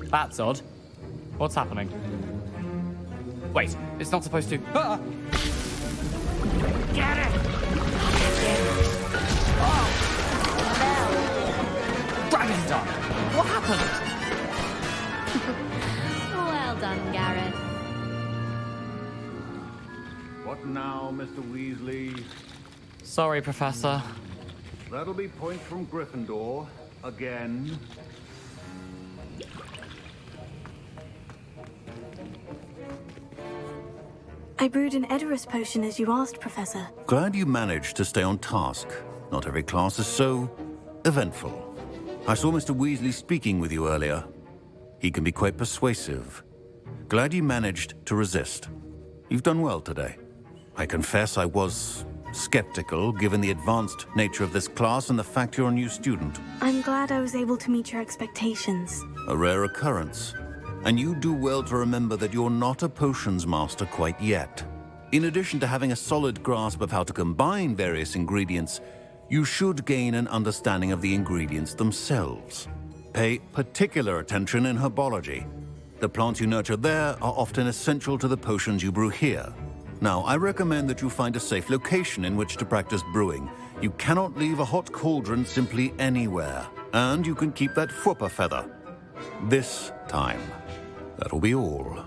That's odd. What's happening? Wait, it's not supposed to... Ah! Get it! Oh! Dragon's done! What happened? Well done, Gareth. What now, Mr. Weasley? Sorry, Professor. That'll be points from Gryffindor. Again. I brewed an Edorus potion as you asked, Professor. Glad you managed to stay on task. Not every class is so eventful. I saw Mr. Weasley speaking with you earlier. He can be quite persuasive. Glad you managed to resist. You've done well today. I confess I was skeptical, given the advanced nature of this class and the fact you're a new student. I'm glad I was able to meet your expectations. A rare occurrence. And you do well to remember that you're not a potions master quite yet. In addition to having a solid grasp of how to combine various ingredients, you should gain an understanding of the ingredients themselves. Pay particular attention in herbology. The plants you nurture there are often essential to the potions you brew here. Now, I recommend that you find a safe location in which to practice brewing. You cannot leave a hot cauldron simply anywhere. And you can keep that Fwooper feather. This time. That'll be all.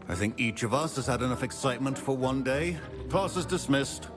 I think each of us has had enough excitement for one day. Class is dismissed.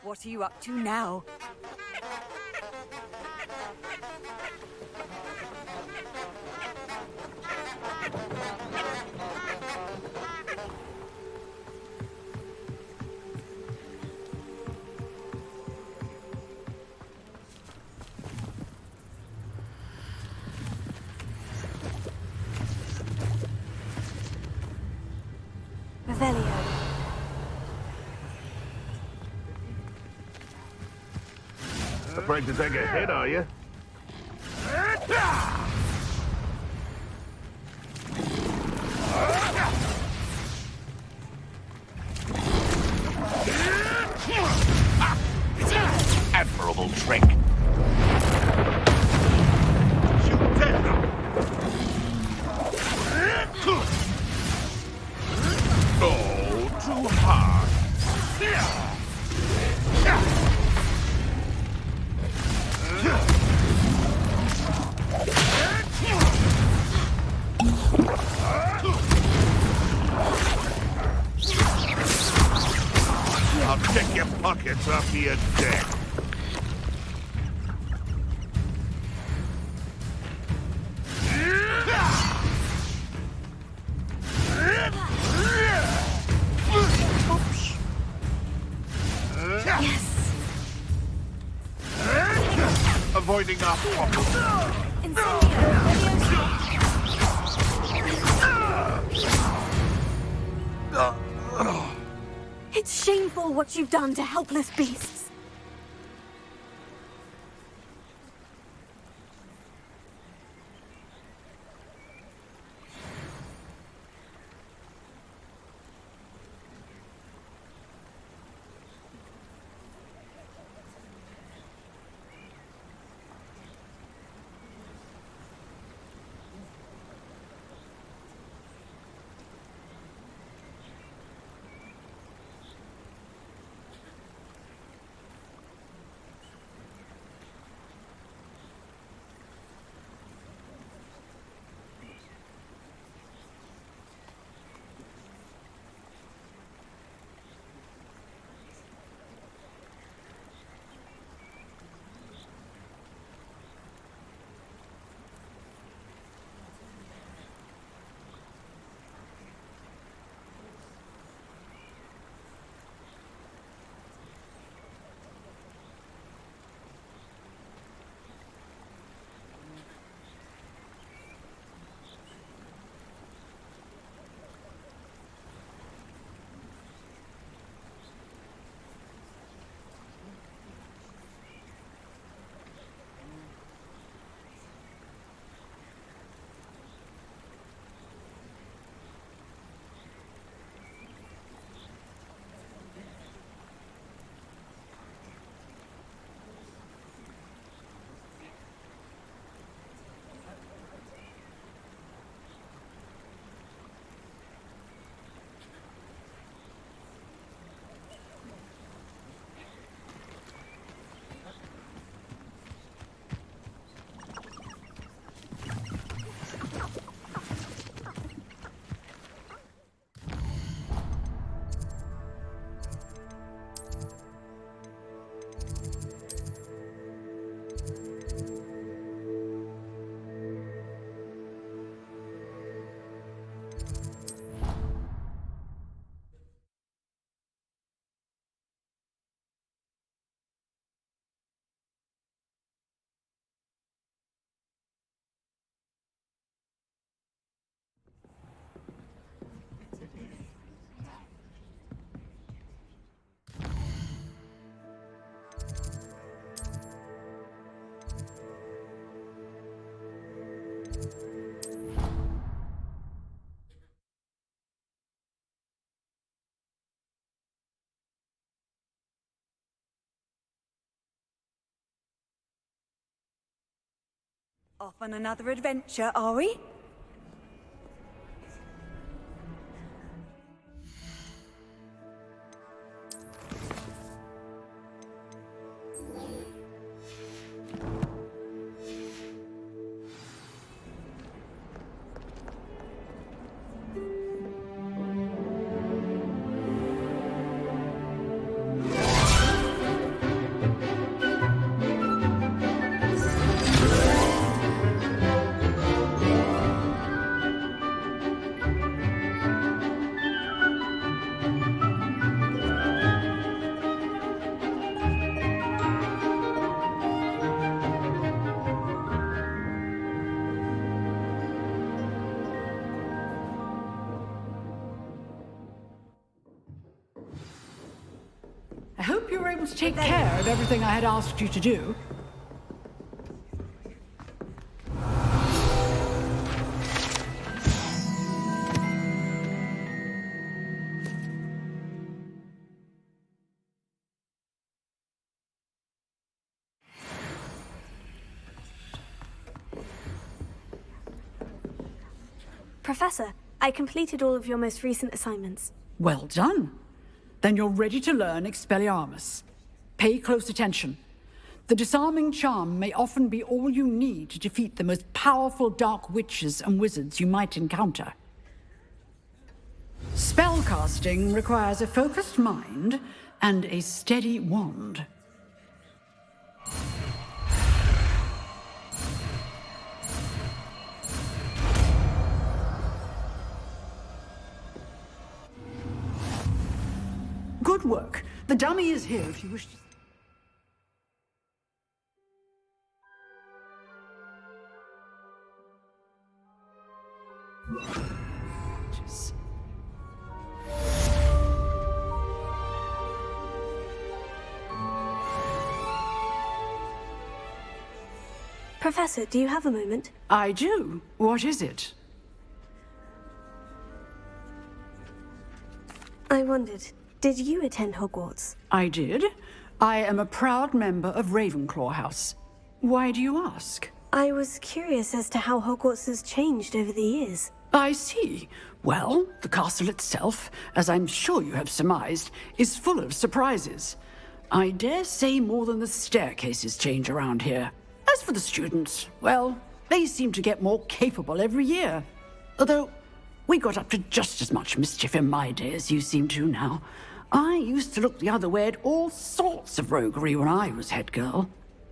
What are you up to now? Revelio. Afraid to take a hit, are you? Admirable trick. Shoot dead. Oh, too hard. I'll check your pockets after you're dead. Yes. Avoiding our problem. It's shameful what you've done to helpless beasts. Off on another adventure, are we? hope you were able to take care of everything I had asked you to do. Professor, I completed all of your most recent assignments. Well done. Then you're ready to learn Expelliarmus. Pay close attention. The disarming charm may often be all you need to defeat the most powerful dark witches and wizards you might encounter. Spellcasting requires a focused mind and a steady wand. Good work. The dummy is here if you wish to... Professor, do you have a moment? I do. What is it? I wondered, did you attend Hogwarts? I did. I am a proud member of Ravenclaw House. Why do you ask? I was curious as to how Hogwarts has changed over the years. I see. Well, the castle itself, as I'm sure you have surmised, is full of surprises. I dare say more than the staircases change around here. As for the students, well, they seem to get more capable every year. Although, we got up to just as much mischief in my day as you seem to now. I used to look the other way at all sorts of roguery when I was head girl.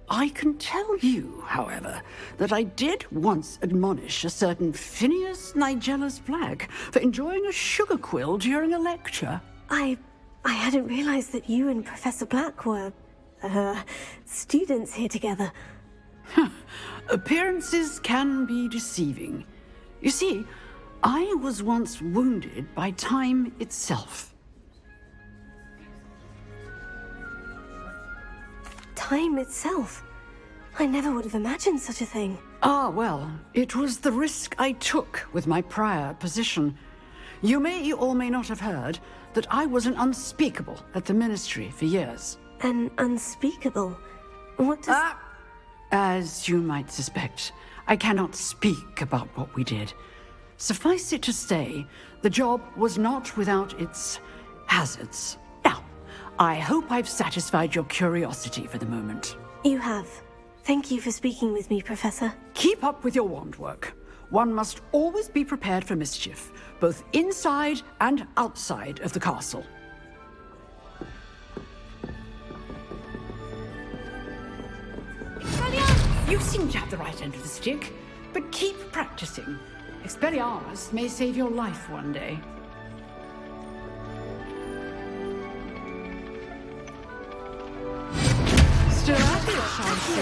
I can tell you, however, that I did once admonish a certain Phineas Nigella's Black for enjoying a sugar quill during a lecture. I hadn't realized that you and Professor Black were, students here together. Appearances can be deceiving. You see, I was once wounded by time itself. Time itself? I never would have imagined such a thing. Ah, well, it was the risk I took with my prior position. You may or may not have heard that I was an unspeakable at the Ministry for years. An unspeakable? What does... As you might suspect, I cannot speak about what we did. Suffice it to say, the job was not without its hazards. Now, I hope I've satisfied your curiosity for the moment. You have. Thank you for speaking with me, Professor. Keep up with your wand work. One must always be prepared for mischief, both inside and outside of the castle. You seem to have the right end of the stick, but keep practicing. Expelliarmus may save your life one day. Still at it, I see.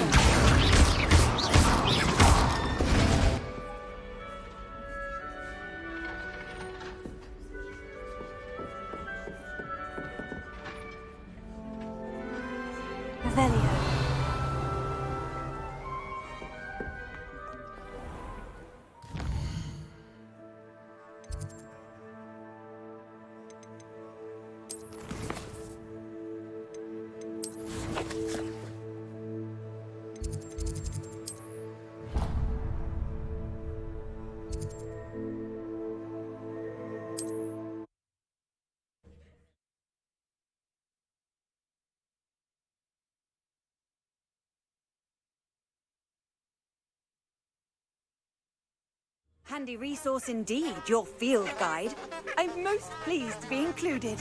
Revelio. Handy resource indeed, your field guide. I'm most pleased to be included.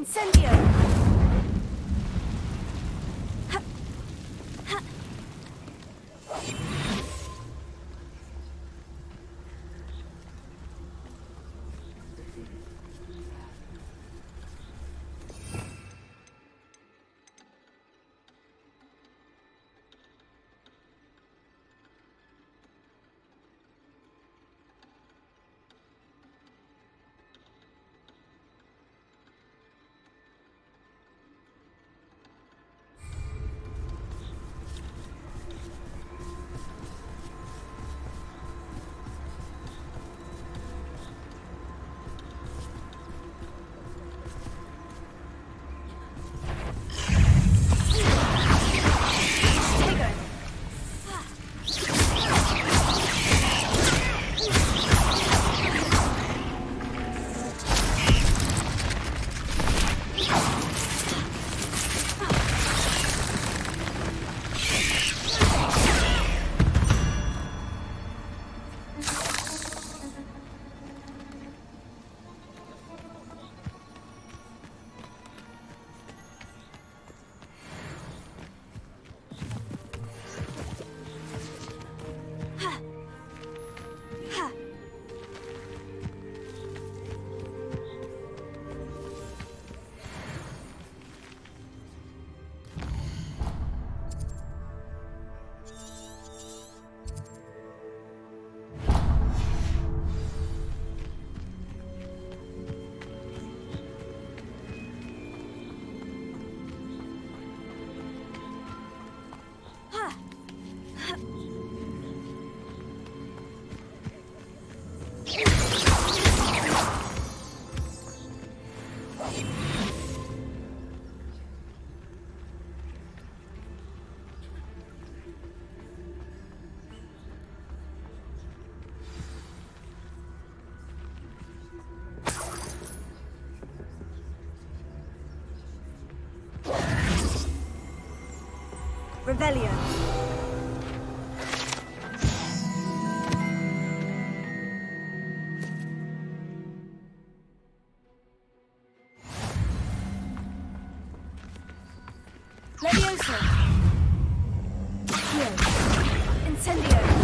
Incendio! Revelio. Levioso. Accio. Incendio.